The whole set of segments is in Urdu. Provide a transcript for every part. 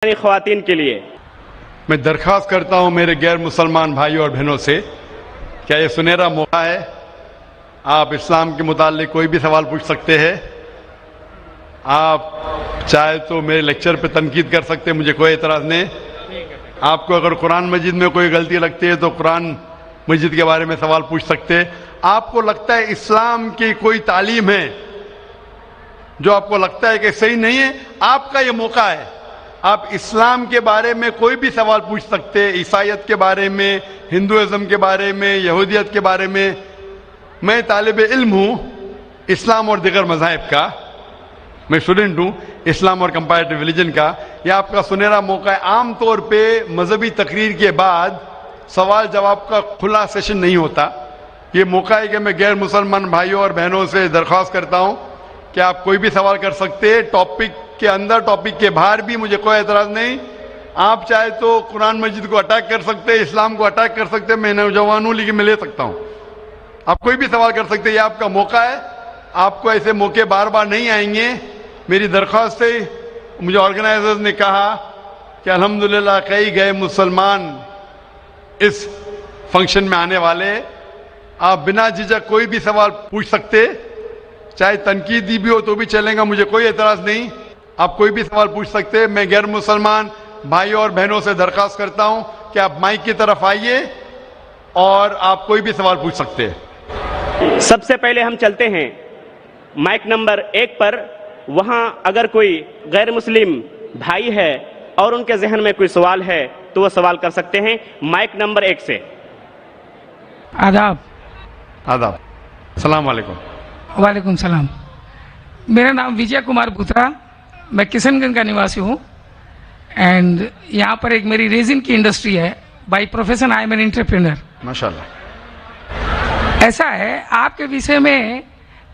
خواتین کے لیے میں درخواست کرتا ہوں میرے غیر مسلمان بھائیوں اور بہنوں سے، کیا یہ سنہرا موقع ہے؟ آپ اسلام کے متعلق کوئی بھی سوال پوچھ سکتے ہیں. آپ چاہے تو میرے لیکچر پہ تنقید کر سکتے ہیں، مجھے کوئی اعتراض نہیں. آپ کو اگر قرآن مجید میں کوئی غلطی لگتی ہے تو قرآن مجید کے بارے میں سوال پوچھ سکتے ہیں. آپ کو لگتا ہے اسلام کی کوئی تعلیم ہے جو آپ کو لگتا ہے کہ صحیح نہیں ہے، آپ کا یہ موقع ہے. آپ اسلام کے بارے میں کوئی بھی سوال پوچھ سکتے ہیں، عیسائیت کے بارے میں، ہندوازم کے بارے میں، یہودیت کے بارے میں. میں طالب علم ہوں اسلام اور دیگر مذاہب کا، میں اسٹوڈنٹ ہوں اسلام اور کمپیریٹو ریلیجن کا. یہ آپ کا سنہرا موقع ہے. عام طور پہ مذہبی تقریر کے بعد سوال جواب کا کھلا سیشن نہیں ہوتا. یہ موقع ہے کہ میں غیر مسلمان بھائیوں اور بہنوں سے درخواست کرتا ہوں کہ آپ کوئی بھی سوال کر سکتے ہیں، ٹاپک کے اندر ٹاپک کے باہر بھی، مجھے کوئی اعتراض نہیں. آپ چاہے تو قرآن مجید کو اٹیک کر سکتے ہیں، اسلام کو اٹیک کر سکتے ہیں. میں نوجوان ہوں لیکن میں لے سکتا ہوں. آپ کوئی بھی سوال کر سکتے ہیں، یہ آپ کا موقع ہے. آپ کو ایسے موقع بار بار نہیں آئیں گے. میری درخواست ہے، مجھے آرگنائزرز نے کہا کہ الحمدللہ کئی غیر مسلمان اس فنکشن میں آنے والے. آپ بنا جھجک کوئی بھی سوال پوچھ سکتے، چاہے تنقیدی بھی ہو تو بھی چلیں گا، مجھے کوئی اعتراض نہیں. آپ کوئی بھی سوال پوچھ سکتے. میں غیر مسلمان بھائیوں اور بہنوں سے درخواست کرتا ہوں کہ آپ مائک کی طرف آئیے اور آپ کوئی بھی سوال پوچھ سکتے ہیں. سب سے پہلے ہم چلتے ہیں مائک نمبر 1 پر. وہاں اگر کوئی غیر مسلم بھائی ہے اور ان کے ذہن میں کوئی سوال ہے تو وہ سوال کر سکتے ہیں. مائک نمبر 1 سے. آداب. آداب. السلام علیکم. وعلیکم السلام. میرا نام وجے کمار بوترا، میں کشن گنج کا نواسی ہوں. اینڈ یہاں پر ایک میری ریزن کی انڈسٹری ہے. By profession I am an entrepreneur. ماشاءاللہ. ایسا ہے، آپ کے وشے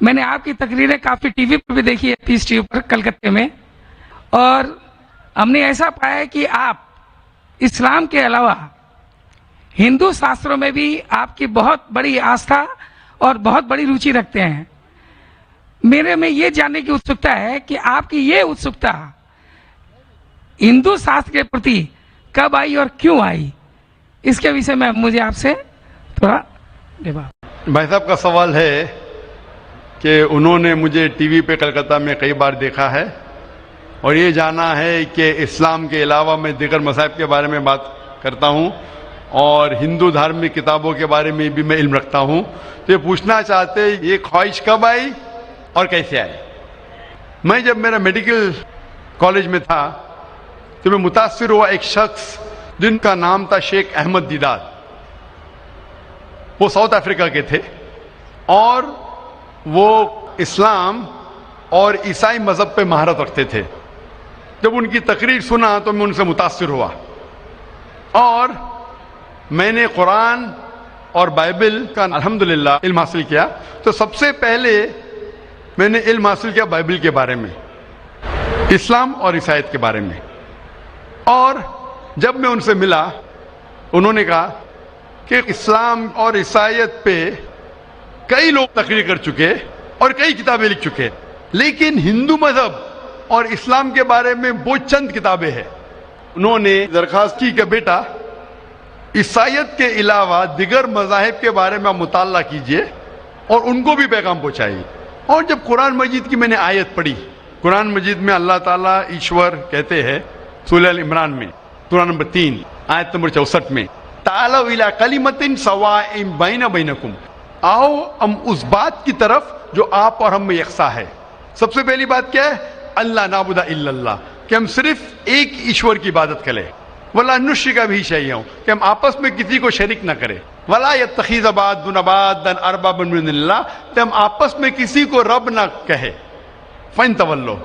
میں نے آپ کی تقریریں کافی ٹی وی پر بھی دیکھی ہے، پیس ٹی وی پر کلکتے میں، اور ہم نے ایسا پایا کہ آپ اسلام کے علاوہ ہندو شاستروں میں بھی آپ کی بہت بڑی آستھا اور بہت بڑی روچی رکھتے ہیں. میرے میں یہ جاننے کی اتسکتا ہے کہ آپ کی یہ اتسکتا ہندو شاستر کے پرتی کب آئی اور کیوں آئی، اس کے وشے میں مجھے آپ سے تھوڑا بھائی صاحب کا سوال ہے کہ انہوں نے مجھے ٹی وی پہ کلکتہ میں کئی بار دیکھا ہے اور یہ جانا ہے کہ اسلام کے علاوہ میں دیگر مذاہب کے بارے میں بات کرتا ہوں اور ہندو دھارمک کتابوں کے بارے میں بھی میں علم رکھتا ہوں. تو یہ پوچھنا چاہتے یہ خواہش کب آئی اور کیسے آئی. میں جب میرا میڈیکل کالج میں تھا تو میں متاثر ہوا ایک شخص جن کا نام تھا شیخ احمد دیدار. وہ ساؤتھ افریقہ کے تھے اور وہ اسلام اور عیسائی مذہب پہ مہارت رکھتے تھے. جب ان کی تقریر سنا تو میں ان سے متاثر ہوا اور میں نے قرآن اور بائبل کا الحمدللہ علم حاصل کیا. تو سب سے پہلے میں نے علم حاصل کیا بائبل کے بارے میں، اسلام اور عیسائیت کے بارے میں. اور جب میں ان سے ملا انہوں نے کہا کہ اسلام اور عیسائیت پہ کئی لوگ تقریر کر چکے اور کئی کتابیں لکھ چکے، لیکن ہندو مذہب اور اسلام کے بارے میں وہ چند کتابیں ہیں. انہوں نے درخواست کی کہ بیٹا عیسائیت کے علاوہ دیگر مذاہب کے بارے میں مطالعہ کیجئے اور ان کو بھی پیغام پہنچائیے. اور جب قرآن مجید کی میں نے آیت پڑھی، قرآن مجید میں اللہ تعالیٰ ایشور کہتے ہیں سورہ ال عمران میں سورہ نمبر 3 آیت نمبر 64 میں تعالوا الی کلمۃ سواء بین بینکم، آؤ ہم اس بات کی طرف جو آپ اور ہم میں یکساں ہے. سب سے پہلی بات کیا ہے؟ اللہ نعبد الا اللہ، کہ ہم صرف ایک ایشور کی عبادت کریں. ولا نشرک بہ شیئا، کہ ہم آپس میں کسی کو شریک نہ کریں. ولا یتخذ بعضنا بعضا اربابا من دون اللہ، کہ ہم آپس میں کسی کو رب نہ کہے. فإن تولوا،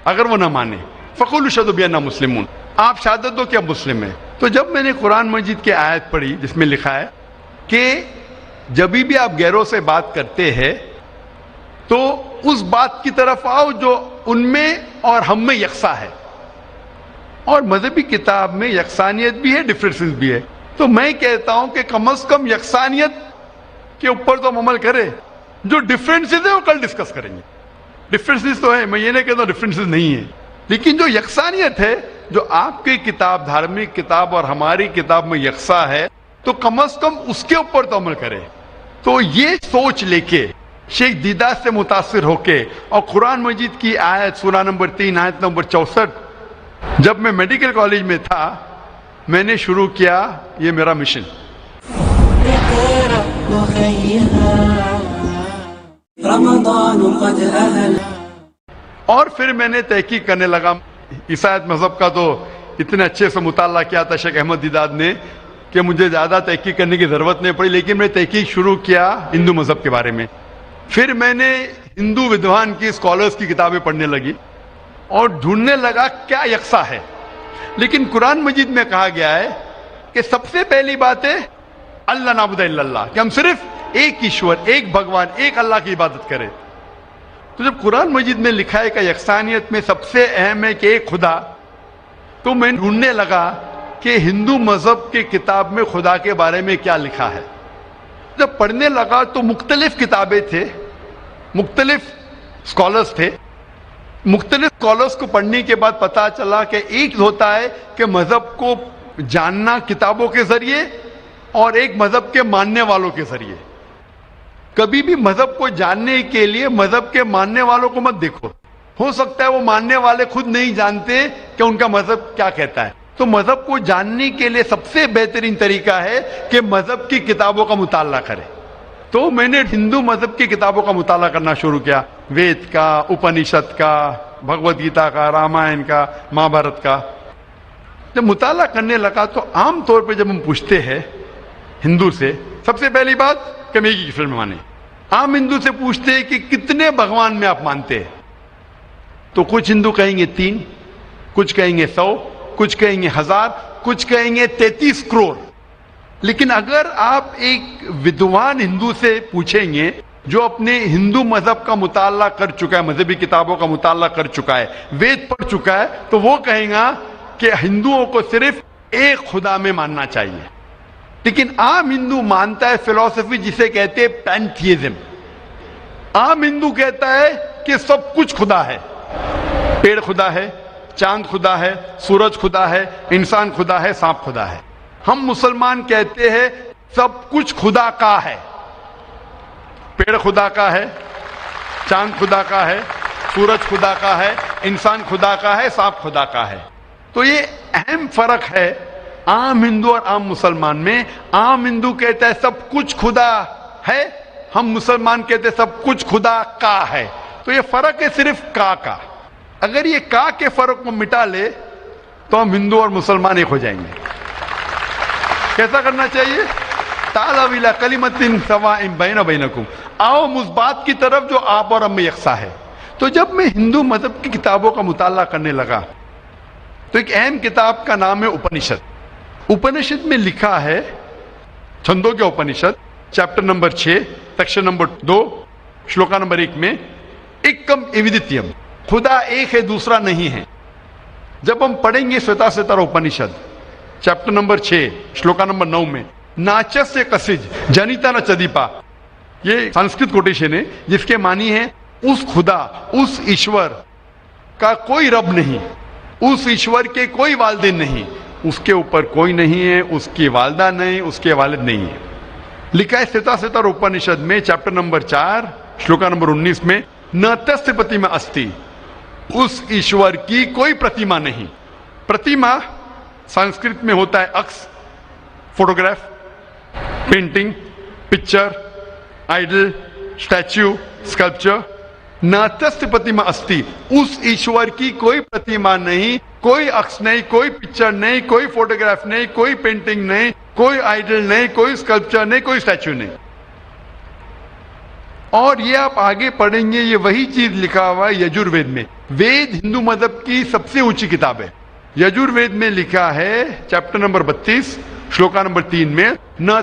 اگر وہ نہ مانے، فقولوا اشہدوا بأننا مسلمون، آپ شہادت دو کہ اب مسلم ہیں. تو جب میں نے قرآن مجید کی آیت پڑھی جس میں لکھا ہے کہ جب بھی آپ غیروں سے بات کرتے ہیں تو اس بات کی طرف آؤ جو ان میں اور ہم میں یکساں ہے. اور مذہبی کتاب میں یکسانیت بھی ہے، ڈفرینسز بھی ہے. تو میں کہتا ہوں کہ کم از کم یکسانیت کے اوپر تو ہم عمل کریں. جو ڈفرینسز ہے وہ کل ڈسکس کریں گے. ڈفرینسز تو ہے، میں یہ نہیں کہتا ہوں ڈفرینسز نہیں ہے، لیکن جو یکسانیت ہے جو آپ کی کتاب دھارمک کتاب اور ہماری کتاب میں یکساں ہے تو کم از کم اس کے اوپر تو عمل کرے. تو یہ سوچ لے کے شیخ دیدہ سے متاثر ہو کے اور قرآن مجید کی آیت سورہ نمبر 3 آیت نمبر 64 جب میں میڈیکل کالج میں تھا میں نے شروع کیا یہ میرا مشن. اور پھر میں نے تحقیق کرنے لگا. عیسائیت مذہب کا تو اتنے اچھے سے مطالعہ کیا تھا شیخ احمد دیداد نے کہ مجھے زیادہ تحقیق کرنے کی ضرورت نہیں پڑی, لیکن میں تحقیق شروع کیا ہندو مذہب کے بارے میں. پھر میں نے ہندو ودوان کی اسکالرس کی کتابیں پڑھنے لگی اور ڈھونڈنے لگا کیا یکساں ہے. لیکن قرآن مجید میں کہا گیا ہے کہ سب سے پہلی بات ہے اللہ نعبد الا اللہ, کہ ہم صرف ایک ایشور, ایک بھگوان, ایک اللہ کی عبادت کریں. تو جب قرآن مجید میں لکھا ہے کہ یکسانیت میں سب سے اہم ہے کہ ایک خدا, تو میں ڈھونڈنے لگا کہ ہندو مذہب کی کتاب میں خدا کے بارے میں کیا لکھا ہے. جب پڑھنے لگا تو مختلف کتابیں تھے, مختلف اسکالرس تھے. مختلف اسکالرس کو پڑھنے کے بعد پتا چلا کہ ایک ہوتا ہے کہ مذہب کو جاننا کتابوں کے ذریعے اور ایک مذہب کے ماننے والوں کے ذریعے. کبھی بھی مذہب کو جاننے کے لیے مذہب کے ماننے والوں کو مت دیکھو, ہو سکتا ہے وہ ماننے والے خود نہیں جانتے کہ ان کا مذہب کیا کہتا ہے. تو مذہب کو جاننے کے لیے سب سے بہترین طریقہ ہے کہ مذہب کی کتابوں کا مطالعہ کرے. تو میں نے ہندو مذہب کی کتابوں کا مطالعہ کرنا شروع کیا, وید کا, اپنشد کا, بھگوت گیتا کا, رامائن کا, مہابھارت کا. جب مطالعہ کرنے لگا تو عام طور پہ جب ہم پوچھتے ہیں ہندو سے, سب سے پہلی بات کہ میں ایک ایشور میں مانے. عام ہندو سے پوچھتے ہیں کہ کتنے بھگوان میں آپ مانتے ہیں, تو کچھ ہندو کہیں گے 3, کچھ کہیں گے 100, کچھ کہیں گے 1000, کچھ کہیں گے 33 کروڑ. لیکن اگر آپ ایک ودوان ہندو سے پوچھیں گے جو اپنے ہندو مذہب کا مطالعہ کر چکا ہے, مذہبی کتابوں کا مطالعہ کر چکا ہے, وید پڑھ چکا ہے, تو وہ کہیں گا کہ ہندوؤں کو صرف ایک خدا میں ماننا چاہیے. لیکن عام ہندو مانتا ہے فلسفی جسے کہتے ہیں پینتھیزم. عام ہندو کہتا ہے کہ سب کچھ خدا ہے, پیڑ خدا ہے, چاند خدا ہے, سورج خدا ہے, انسان خدا ہے, سانپ خدا ہے. ہم مسلمان کہتے ہیں سب کچھ خدا کا ہے, پیڑ خدا کا ہے, چاند خدا کا ہے, سورج خدا کا ہے, انسان خدا کا ہے, سانپ خدا کا ہے. تو یہ اہم فرق ہے عام ہندو اور عام مسلمان میں. عام ہندو کہتا ہے سب کچھ خدا ہے, ہم مسلمان کہتے ہیں سب کچھ خدا کا ہے. تو یہ فرق ہے صرف کا. اگر یہ کا کے فرق کو مٹا لے تو ہم ہندو اور مسلمان ایک ہو جائیں گے. کیسا کرنا چاہیے؟ تعالوا الی کلمۃ سواء بین بینکم, آؤ اس بات کی طرف جو آپ اور ہم میں یکساں ہے. تو جب میں ہندو مذہب کی کتابوں کا مطالعہ کرنے لگا تو ایک اہم کتاب کا نام ہے اپنشد. اپنشد میں لکھا ہے, چھندوں کے Upanishad, chapter number 6, section number 2, shloka number 1 میں ایکم ایودتیم, خدا ایک ہے دوسرا نہیں ہے. جب ہم پڑھیں گے سوتا ستارا اپنشد چیپٹر نمبر 6 شلوکا نمبر 9 میں ناچس سے کسج جنیتا نہ چدیپا, یہ سنسکرت کوٹیشن ہے جس کے معنی ہے اس خدا, اس ایشور کا کوئی رب نہیں, اس ایشور کے کوئی والدین نہیں, اس کے اوپر کوئی نہیں ہے, اس کی والدہ نہیں, اس کے والد نہیں ہے. لکھا ہے سوتا ستارا اپنشد میں چیپٹر نمبر 4 شلوکا نمبر 19 میں نہ تست پرتیما استی, اس ایشور کی کوئی پرتیما نہیں. پرتیما سنسکرت میں ہوتا ہے عکس, photograph, painting, picture, idol, statue, sculpture. ناتست پرتیما استی, اس ایشور کی کوئی پرتیما نہیں, کوئی عکس نہیں, کوئی پکچر نہیں, کوئی فوٹوگراف نہیں, کوئی پینٹنگ نہیں, کوئی آئیڈل نہیں, کوئی اسکلپچر نہیں, کوئی اسٹیچو نہیں. اور یہ آپ آگے پڑھیں گے یہ وہی چیز لکھا ہوا ہے یجوروید میں. وید ہندو مذہب کی سب سے اونچی کتاب ہے. یجوروید میں لکھا ہے چیپٹر نمبر 32 شلوکا نمبر 3 میں نہ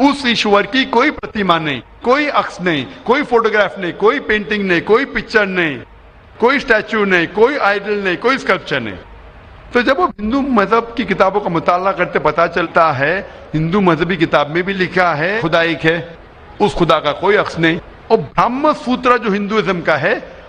اس ایشور کی کوئی پرتیما نہیں, کوئی عکس نہیں, کوئی فوٹوگراف نہیں, کوئی پینٹنگ نہیں, کوئی پکچر نہیں, کوئی اسٹیچو نہیں, کوئی آئیڈل نہیں, کوئی اسکلپچر نہیں. تو جب ہم ہندو مذہب کی کتابوں کا مطالعہ کرتے پتا چلتا ہے ہندو مذہبی کتاب میں بھی لکھا ہے خدا ایک ہے, اس خدا کا کوئی عکس نہیں. اور برہم سوتر جو ہندوازم کا ہے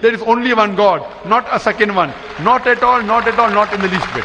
There is only one God, not a second one, not at all, not at all, not in the least bit.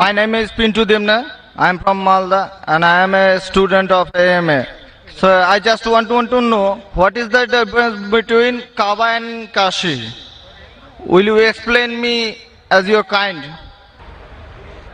My name is Pintu Dimna. I am from Malda and I am a student of AMA. So I just want to know what is the difference between Kaaba and Kashi. Will you explain me as your kind?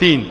3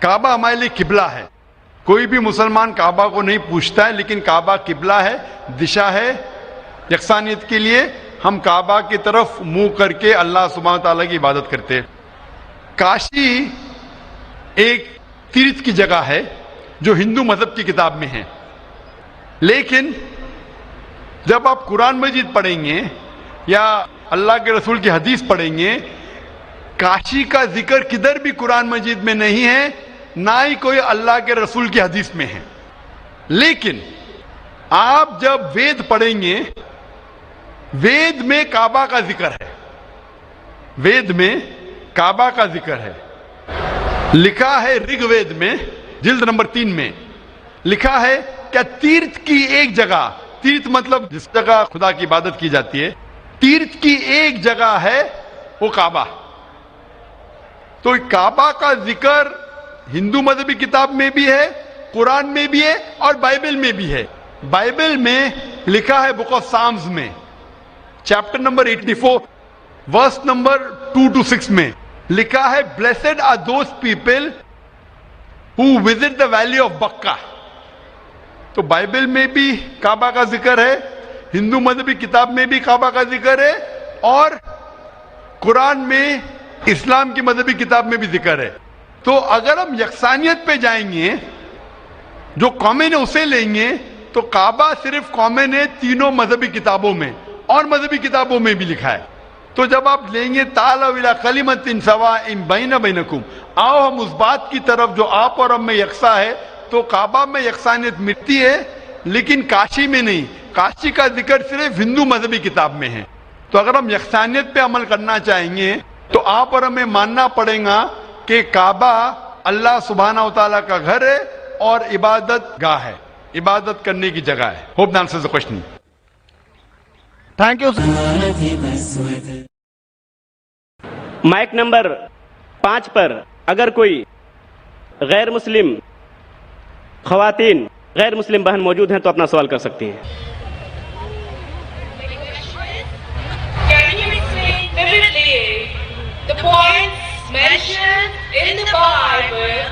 کعبہ ہمارے لیے قبلہ ہے. کوئی بھی مسلمان کعبہ کو نہیں پوچھتا ہے, لیکن کعبہ قبلہ ہے, دشا ہے یکسانیت کے لیے. ہم کعبہ کی طرف منہ کر کے اللہ سبحانہ تعالیٰ کی عبادت کرتے ہیں. کاشی ایک تیرتھ کی جگہ ہے جو ہندو مذہب کی کتاب میں ہے, لیکن جب آپ قرآن مجید پڑھیں گے یا اللہ کے رسول کی حدیث پڑھیں گے, کاشی کا ذکر کدھر بھی قرآن مجید میں نہیں ہے, نہ ہی کوئی اللہ کے رسول کی حدیث میں ہے. لیکن آپ جب وید پڑھیں گے, وید میں کعبہ کا ذکر ہے, وید میں کعبہ کا ذکر ہے. لکھا ہے رگ وید میں جلد نمبر 3 میں لکھا ہے کہ تیرتھ کی ایک جگہ, تیرتھ مطلب جس جگہ خدا کی عبادت کی جاتی ہے, تیرتھ کی ایک جگہ ہے وہ کعبہ. تو کعبہ کا ذکر ہندو مذہبی کتاب میں بھی ہے, قرآن میں بھی ہے اور بائبل میں بھی ہے. بائبل میں لکھا ہے بک آف سامز میں chapter number 84 verse number 2 to 6 میں لکھا ہے blessed are those people who visit the valley of Bakka. تو بائبل میں بھی کعبہ کا ذکر ہے, ہندو مذہبی کتاب میں بھی کعبہ کا ذکر ہے, اور قرآن میں اسلام کی مذہبی کتاب میں بھی ذکر ہے. تو اگر ہم یکسانیت پہ جائیں گے, جو کامن ہے اسے لیں گے, تو کعبہ صرف کامن ہے تینوں مذہبی کتابوں میں, اور مذہبی کتابوں میں بھی لکھا ہے. تو جب آپ لیں گے تعالوا الی کلمۃ سواء بین بینکم, آؤ ہم اس بات کی طرف جو آپ اور ہم میں یکساں ہے, تو کعبہ میں یکسانیت ملتی ہے لیکن کاشی میں نہیں. کاشی کا ذکر صرف ہندو مذہبی کتاب میں ہے. تو اگر ہم یکسانیت پہ عمل کرنا چاہیں گے تو آپ اور ہمیں ماننا پڑے گا کہ کعبہ اللہ سبحانہ و تعالیٰ کا گھر ہے اور عبادت گاہ ہے, عبادت کرنے کی جگہ ہے. Hope that answers the question. Thank you. Mic number 5 پر اگر کوئی غیر مسلم خواتین, غیر مسلم بہن موجود ہیں تو اپنا سوال کر سکتی ہیں. Can you explain vividly the points mentioned in the Bible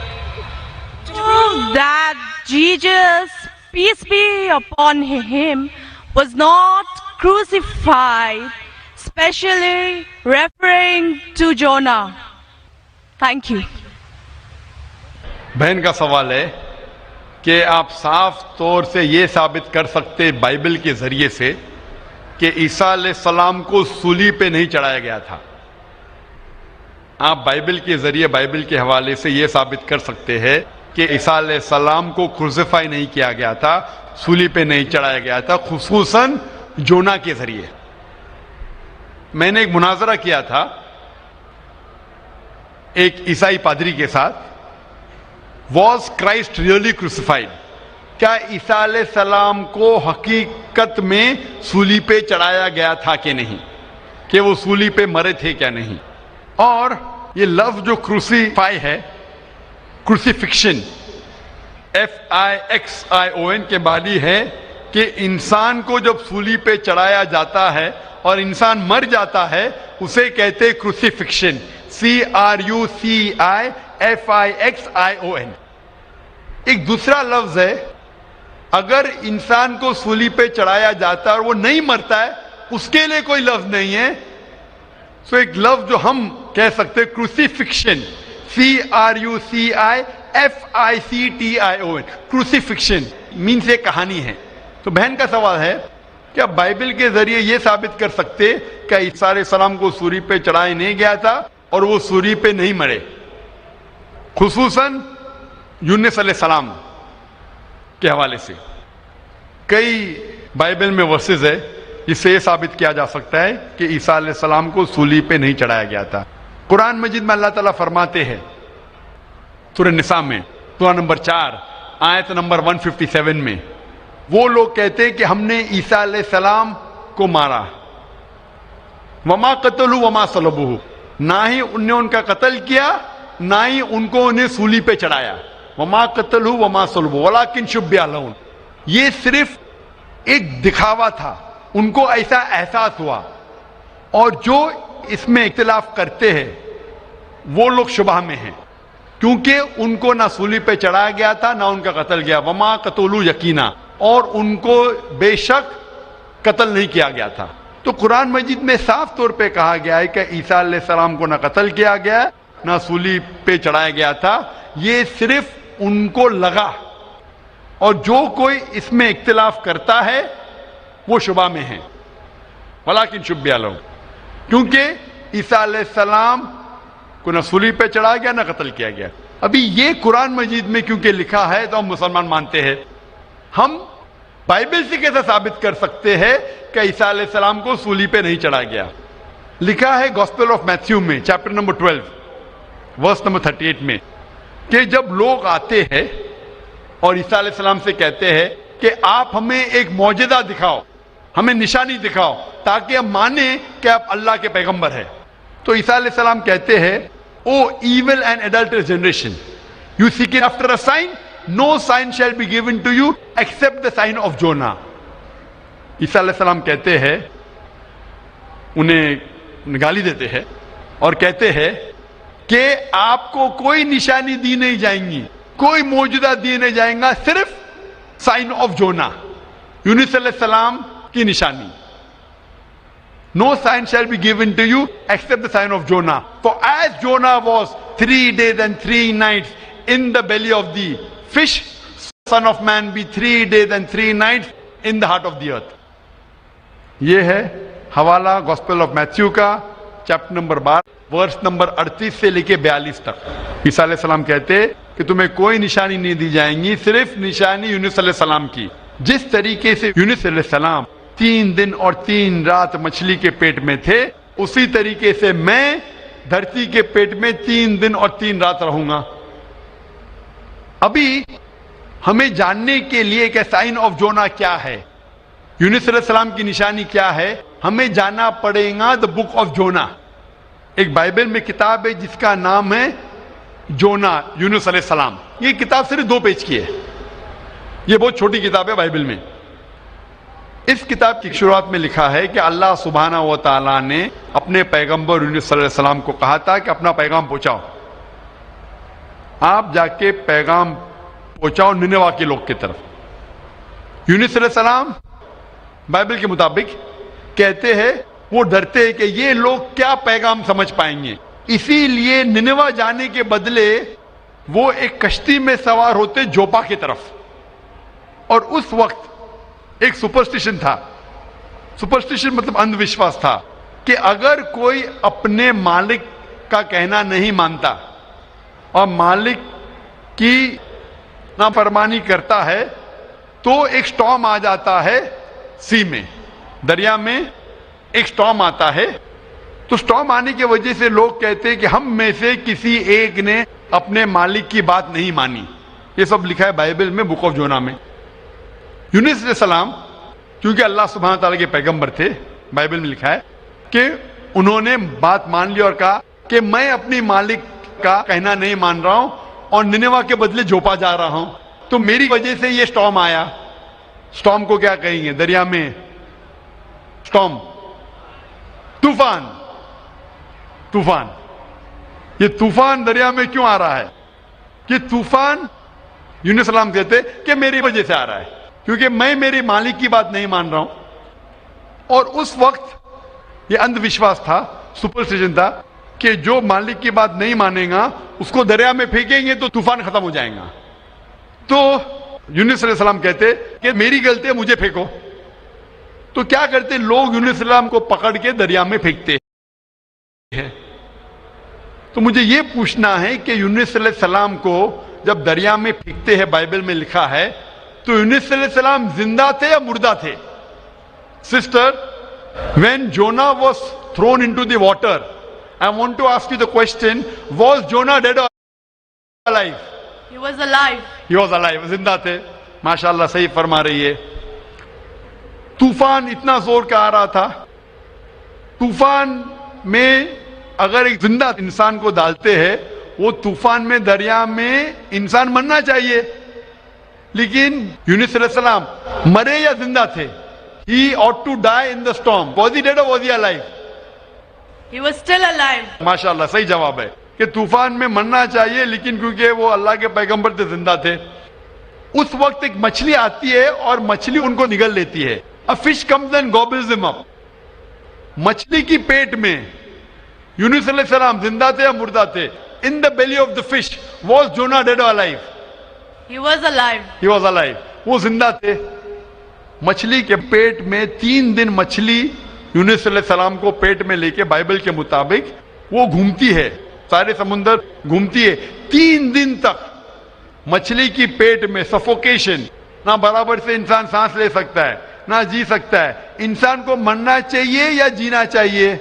to prove that Jesus, peace be upon him, was not crucified, especially referring to Jonah? Thank you. بہن کا سوال ہے کہ آپ صاف طور سے یہ ثابت کر سکتے بائبل کے ذریعے سے کہ عیسیٰ علیہ السلام کو صلیب پہ نہیں چڑھایا گیا تھا. آپ بائبل کے ذریعے, بائبل کے حوالے سے یہ ثابت کر سکتے ہیں کہ عیسیٰ علیہ السلام کو کروسیفائی نہیں کیا گیا تھا, صلیب پہ نہیں چڑھایا گیا تھا, خصوصاً جونا کے ذریعے. میں نے ایک مناظرہ کیا تھا ایک عیسائی پادری کے ساتھ, واز کرائسٹ ریئلی کروسیفائڈ, کیا عیسیٰ علیہ السلام کو حقیقت میں صلیب پہ چڑھایا گیا تھا کہ نہیں, کہ وہ صلیب پہ مرے تھے کیا نہیں. اور یہ لفظ جو کروسیفائی ہے, کروسیفکشن FIXION کے معنی ہے کہ انسان کو جب صلیب پہ چڑھایا جاتا ہے اور انسان مر جاتا ہے اسے کہتے کروسیفکشن, CRUCIFIXION. ایک دوسرا لفظ ہے اگر انسان کو صلیب پہ چڑھایا جاتا ہے اور وہ نہیں مرتا ہے, اس کے لیے کوئی لفظ نہیں ہے. سو ایک لفظ جو ہم کہہ سکتے کروسیفکشن, CRUCIFICTION, کروسیفکشن مینس ایک کہانی ہے. تو بہن کا سوال ہے کیا بائبل کے ذریعے یہ ثابت کر سکتے کہ عیسیٰ علیہ السلام کو صلیب پہ چڑھایا نہیں گیا تھا اور وہ صلیب پہ نہیں مرے, خصوصاً یونس علیہ السلام کے حوالے سے. کئی بائبل میں ورسز ہے جس سے یہ ثابت کیا جا سکتا ہے کہ عیسیٰ علیہ السلام کو صلیب پہ نہیں چڑھایا گیا تھا. قرآن مجید میں اللہ تعالیٰ فرماتے ہیں سورہ نساء میں سورہ نمبر 4 آیت نمبر 157 میں, وہ لوگ کہتے ہیں کہ ہم نے عیسیٰ علیہ السلام کو مارا, وما قتلوا وما صلبوہ, نہ ہی ان نے ان کا قتل کیا نہ ہی ان کو انہیں صلیب پہ چڑھایا. وما قتلوا وما صلبوہ ولکن شبہ لہم, یہ صرف ایک دکھاوا تھا, ان کو ایسا احساس ہوا. اور جو اس میں اختلاف کرتے ہیں وہ لوگ شبہ میں ہیں. کیونکہ ان کو نہ سولی پہ چڑھایا گیا تھا نہ ان کا قتل گیا. وما قتلوا یقینا, اور ان کو بے شک قتل نہیں کیا گیا تھا. تو قرآن مجید میں صاف طور پہ کہا گیا ہے کہ عیسیٰ علیہ السلام کو نہ قتل کیا گیا نہ سولی پہ چڑھایا گیا تھا, یہ صرف ان کو لگا. اور جو کوئی اس میں اختلاف کرتا ہے وہ شبہ میں ہے. ولیکن شبہ لہم, کیونکہ عیسیٰ علیہ السلام کو نہ سولی پہ چڑھایا گیا نہ قتل کیا گیا. ابھی یہ قرآن مجید میں کیونکہ لکھا ہے تو ہم مسلمان مانتے ہیں. ہم بائبل سے کیسے ثابت کر سکتے ہیں کہ عیسیٰ علیہ السلام کو سولی پہ نہیں چڑھایا گیا؟ لکھا ہے گاسپل آف میتھیو میں چیپٹر نمبر 12 ورس نمبر 38 میں کہ جب لوگ آتے ہیں اور عیسیٰ علیہ السلام سے کہتے ہیں کہ آپ ہمیں ایک معجزہ دکھاؤ, ہمیں نشانی دکھاؤ تاکہ ہم مانیں کہ آپ اللہ کے پیغمبر ہیں, تو عیسیٰ علیہ السلام کہتے ہیں O evil and adulterous generation, you seek it after a sign, no sign shall be given to you except the sign of Jonah. عیسیٰ علیہ السلام کہتے ہیں, انہیں گالی دیتے ہیں اور کہتے ہیں کہ آپ کو کوئی نشانی دی نہیں جائیں گی, کوئی معجزہ دی نہیں جائیں گا, صرف سائن آف جونا, یونس علیہ السلام کی نشانی. No sign shall be given to you except the sign of Jonah. For as Jonah was 3 days and 3 nights in the belly of the fish, Son of Man be 3 days and 3 nights in the heart of the earth. یہ ہے حوالہ گاسپل آف میتھیو کا چیپٹر نمبر 12 ورس نمبر 38 سے لے کے 42 تک. عیسیٰ علیہ السلام کہتے کہ تمہیں کوئی نشانی نہیں دی جائیں گی, صرف نشانی یونس علیہ السلام کی. جس طریقے سے یونس علیہ السلام 3 دن اور 3 رات مچھلی کے پیٹ میں تھے, اسی طریقے سے میں دھرتی کے پیٹ میں 3 دن اور 3 رات رہوں گا. ابھی ہمیں جاننے کے لیے کہ سائن آف جونا کیا ہے, یونس علیہ السلام کی نشانی کیا ہے, ہمیں جانا پڑے گا دا بک آف جونا. ایک بائبل میں کتاب ہے جس کا نام ہے جونا, یونس علیہ السلام. یہ کتاب صرف 2 پیج کی ہے, یہ بہت چھوٹی کتاب ہے بائبل میں. اس کتاب کی شروعات میں لکھا ہے کہ اللہ سبحانہ و تعالیٰ نے اپنے پیغمبر یونس صلی اللہ علیہ السلام کو کہا تھا کہ اپنا پیغام پہنچاؤ, آپ جا کے پیغام پہنچاؤ نینوا کے لوگ کی طرف. یونس علیہ السلام بائبل کے مطابق کہتے ہیں وہ ڈرتے ہیں کہ یہ لوگ کیا پیغام سمجھ پائیں گے, اسی لیے نینوا جانے کے بدلے وہ ایک کشتی میں سوار ہوتے جوپا کی طرف. اور اس وقت ایک سپرسٹیشن تھا, سپرسٹیشن مطلب اندھ وشواس تھا کہ اگر کوئی اپنے مالک کا کہنا نہیں مانتا اور مالک کی نافرمانی کرتا ہے تو ایک سٹارم آ جاتا ہے سی میں, دریا میں ایک سٹارم آتا ہے. تو سٹارم آنے کی وجہ سے لوگ کہتے ہیں کہ ہم میں سے کسی ایک نے اپنے مالک کی بات نہیں مانی. یہ سب لکھا ہے بائبل میں بک آف جونا میں. یونس علیہ السلام کیونکہ اللہ سبحانہ تعالیٰ کے پیغمبر تھے, بائبل میں لکھا ہے کہ انہوں نے بات مان لی اور کہا کہ میں اپنی مالک کا کہنا نہیں مان رہا ہوں اور نینوا کے بدلے جوپا جا رہا ہوں, تو میری وجہ سے یہ سٹارم آیا. سٹارم کو کیا کہیں گے دریا میں؟ سٹارم, طوفان. طوفان, یہ طوفان دریا میں کیوں آ رہا ہے؟ کہ طوفان یونس السلام کہتے کہ میری وجہ سے آ رہا ہے, کیونکہ میں میری مالک کی بات نہیں مان رہا ہوں. اور اس وقت یہ اندھ وشواس تھا, سپرسٹیشن تھا کہ جو مالک کی بات نہیں مانے گا اس کو دریا میں پھینکیں گے تو طوفان ختم ہو جائے گا. تو یونس علیہ السلام کہتے کہ میری غلطی ہے, مجھے پھینکو. تو کیا کرتے لوگ یونس علیہ السلام کو پکڑ کے دریا میں پھینکتے ہیں. تو مجھے یہ پوچھنا ہے کہ یونس علیہ السلام کو جب دریا میں پھینکتے ہیں, بائبل میں لکھا ہے, تو یونس علیہ السلام زندہ تھے یا مردہ تھے؟ Sister, when Jonah was thrown into the water, I want to ask you the question, was Jonah dead or alive? He was alive. He was alive, زندہ تھے. ماشاءاللہ صحیح فرما رہی ہے. طوفان اتنا زور کا آ رہا تھا, طوفان میں اگر ایک زندہ انسان کو ڈالتے ہیں, وہ طوفان میں دریا میں انسان مرنا چاہیے, لیکن یونس علیہ السلام مرے یا زندہ تھے؟ He ought to die in the storm. Was he dead or was he alive? He was still alive. ماشاءاللہ صحیح جواب ہے. کہ طوفان میں مرنا چاہیے لیکن کیونکہ وہ اللہ کے پیغمبر تھے زندہ تھے. اس وقت ایک مچھلی آتی ہے اور مچھلی ان کو نگل لیتی ہے. A fish comes and gobbles them up. مچھلی کی پیٹ میں یونس علیہ السلام زندہ تھے یا مردہ تھے؟ In the belly of the fish was Jonah dead or alive? He was alive. He was alive. وہ زندہ تھے. مچھلی کے پیٹ میں 3 دن مچھلی یونس علیہ السلام کو پیٹ میں لے کے بائبل کے مطابق وہ گھومتی ہے, سارے سمندر گھومتی ہے 3 دن تک. مچھلی کی پیٹ میں سفوکیشن, نہ برابر سے انسان سانس لے سکتا ہے نہ جی سکتا ہے. انسان کو مرنا چاہیے یا جینا چاہیے؟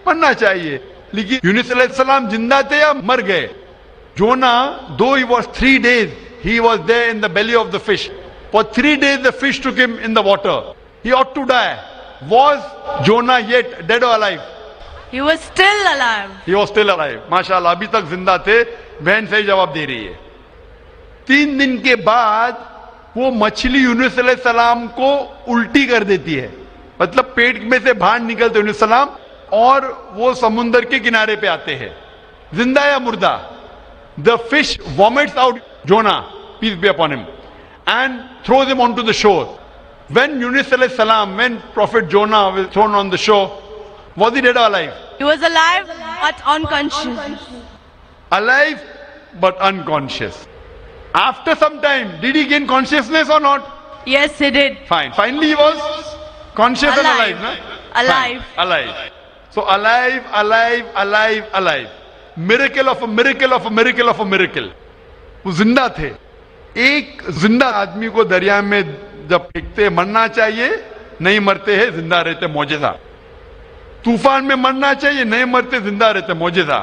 مرنا چاہیے. لیکن یونس علیہ السلام زندہ تھے یا مر گئے؟ جونا, though he was 3 days, he was there in the belly of the fish. For 3 days the fish took him in the water. He ought to die. Was Jonah yet dead or alive? He was still alive. He was still alive. ماشاءاللہ ابھی تک زندہ تھے. بہن صحیح جواب دے رہی ہے. 3 دن کے بعد وہ مچھلی یونس علیہ السلام کو الٹی کر دیتی ہے, مطلب پیٹ میں سے باہر نکلتے یونس علیہ السلام اور وہ سمندر کے کنارے پہ آتے ہیں. زندہ یا مردہ؟ The fish vomits out Jonah, peace be upon him, and throws him onto the shore. When Yunus alayhi salam, when Prophet Jonah was thrown on the shore, was he dead or alive? He was alive but unconscious. Alive but unconscious. After some time, did he gain consciousness or not? Yes, he did. Fine. Finally he was conscious and alive, no? Alive. Fine. Alive. So alive, alive, alive, alive. Miracle of a miracle of a miracle of a miracle. وہ زندہ تھے. ایک زندہ آدمی کو دریا میں جب پھینکتے مرنا چاہیے, نہیں مرتے ہیں, زندہ رہتے, معجزہ. طوفان میں مرنا چاہیے, نہیں مرتے, زندہ رہتے, معجزہ.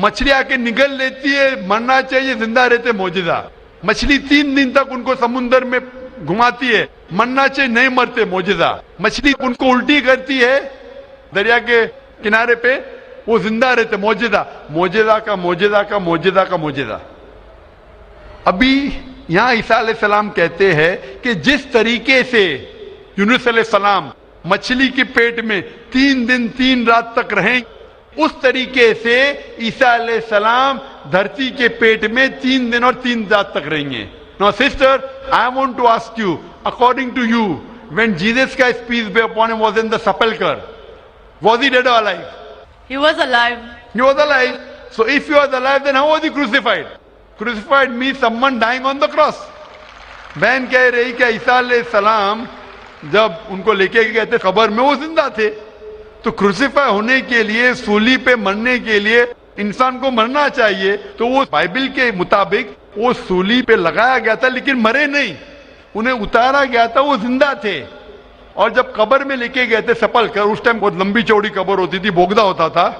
مچھلی آ کے نگل لیتی ہے, مرنا چاہیے, زندہ رہتے, معجزہ. مچھلی 3 دن تک ان کو سمندر میں گھماتی ہے, مرنا چاہیے, نہیں مرتے, معجزہ. مچھلی ان کو الٹی کرتی ہے دریا کے کنارے پہ, وہ زندہ رہتے, معجزہ. معجزہ کا معجزہ کا معجزہ کا معجزہ. ابھی یہاں عیسیٰ علیہ السلام کہتے ہیں کہ جس طریقے سے یونس علیہ السلام مچھلی کے پیٹ میں 3 دن 3 رات تک رہیں, اس طریقے سے عیسیٰ علیہ السلام دھرتی کے پیٹ میں 3 دن اور 3 رات تک رہیں گے. Now sister, I want to ask you, according to you, when Jesus Christ, peace be upon him, was in the sepulchre, was he dead or alive? He was alive. He was alive. So if he was alive, then how was he crucified? Crucified means someone dying on the cross. بہن کہہ رہی کہ عیسیٰ علیہ السلام جب ان کو لے کے گئے تھے قبر میں, وہ زندہ تھے. تو کروسیفائی ہونے کے لیے, سولی پہ مرنے کے لیے انسان کو مرنا چاہیے. تو وہ بائبل کے مطابق وہ سولی پہ لگایا گیا تھا لیکن مرے نہیں, انہیں اتارا گیا تھا, وہ زندہ تھے. اور جب قبر میں لے کے گئے تھے سپل کر, اس ٹائم بہت لمبی چوڑی قبر ہوتی تھی, بوگدا ہوتا تھا,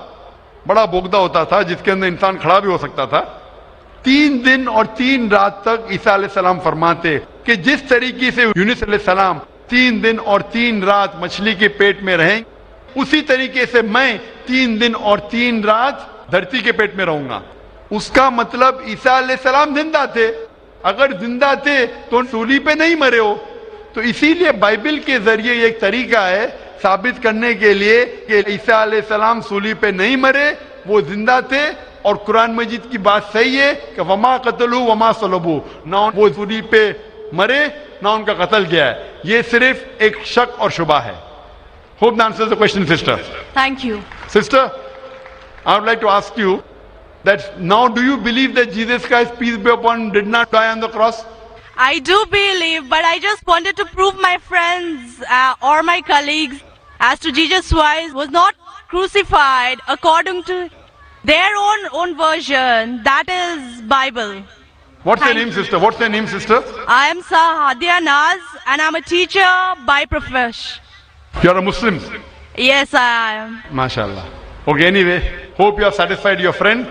بڑا بوگدا ہوتا تھا جس کے اندر انسان کھڑا بھی ہو سکتا تھا. 3 دن اور 3 رات تک عیسیٰ علیہ السلام فرماتے کہ جس طریقے سے یونس علیہ السلام 3 دن اور 3 رات مچھلی کے پیٹ میں رہیں, اسی طریقے سے میں 3 دن اور 3 رات دھرتی کے پیٹ میں رہوں گا. اس کا مطلب عیسیٰ علیہ السلام زندہ تھے. اگر زندہ تھے تو سولی پہ نہیں مرے ہو. تو اسی لیے بائبل کے ذریعے یہ ایک طریقہ ہے ثابت کرنے کے لیے کہ عیسیٰ علیہ السلام سولی پہ نہیں مرے, وہ زندہ تھے. اور قرآن مجید کی بات صحیح ہے کہ وما قتلوا وما صلبوا, نہ وہ سولی پہ مرے نہ ان کا قتل گیا ہے. یہ صرف ایک شک اور شبہ ہے. Hope that answers the question, sister. Thank you. Sister, I would like to ask you that now do you believe that Jesus Christ, peace be upon him, did not die on the cross? I do believe, but I just wanted to prove my friends or my colleagues as to Jesus Christ was not crucified according to their own version, that is Bible. What's your Thank name, sister? What's your name, sister? I am Sahadia Naz and I'm a teacher by profession. You are a Muslim. Yes, I am. MashaAllah. Okay, anyway, hope you have satisfied your friend.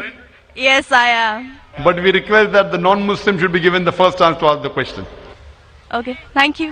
Yes, I am. But we request that the non-Muslim should be given the first chance to ask the question. Okay, thank you.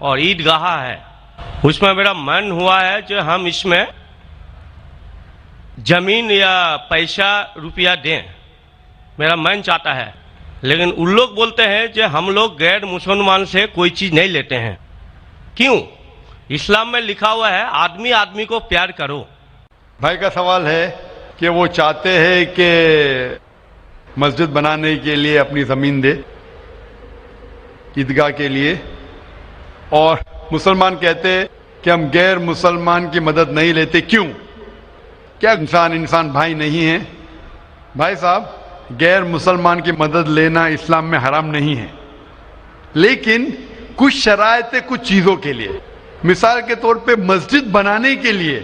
اور عید گاہ ہے. اس میں میرا من ہوا ہے کہ ہم اس میں زمین یا پیسہ روپیہ دیں. میرا من چاہتا ہے. لیکن ان لوگ بولتے ہیں کہ ہم لوگ غیر مسلمان سے کوئی چیز نہیں لیتے ہیں. کیوں؟ اسلام میں لکھا ہوا ہے آدمی آدمی کو پیار کرو. بھائی کا سوال ہے کہ وہ چاہتے ہیں کہ مسجد بنانے کے لیے اپنی زمین دے عیدگاہ کے لیے، اور مسلمان کہتے ہیں کہ ہم غیر مسلمان کی مدد نہیں لیتے. کیوں؟ کیا انسان بھائی نہیں ہے؟ بھائی صاحب، غیر مسلمان کی مدد لینا اسلام میں حرام نہیں ہے، لیکن کچھ شرائط ہے کچھ چیزوں کے لیے. مثال کے طور پہ مسجد بنانے کے لیے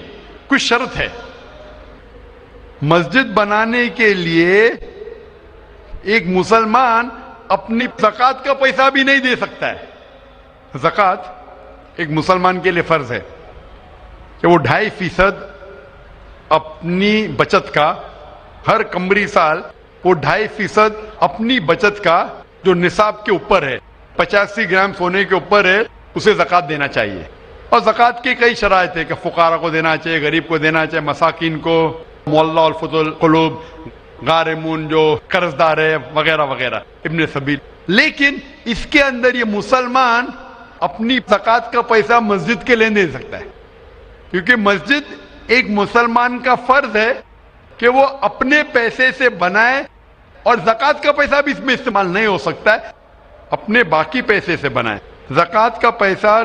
کچھ شرط ہے. مسجد بنانے کے لیے ایک مسلمان اپنی زکوٰۃ کا پیسہ بھی نہیں دے سکتا ہے. زکوٰۃ ایک مسلمان کے لیے فرض ہے کہ وہ 2.5% اپنی بچت کا، ہر قمری سال وہ 2.5% اپنی بچت کا جو نصاب کے اوپر ہے، 85 گرام سونے کے اوپر ہے، اسے زکوٰۃ دینا چاہیے. اور زکوٰۃ کی کئی شرائط ہے کہ فقراء کو دینا چاہیے، غریب کو دینا چاہیے، مساکین کو، معلّہ الفضل قلوب، غارمون جو قرض دار ہے، وغیرہ وغیرہ، ابن سبیل. لیکن اس کے اندر یہ مسلمان اپنی زکوٰۃ کا پیسہ مسجد کے لیے دے سکتا ہے، کیونکہ مسجد ایک مسلمان کا فرض ہے کہ وہ اپنے پیسے سے بنائے، اور زکوٰۃ کا پیسہ بھی اس میں استعمال نہیں ہو سکتا ہے، اپنے باقی پیسے سے بنائے. زکوٰۃ کا پیسہ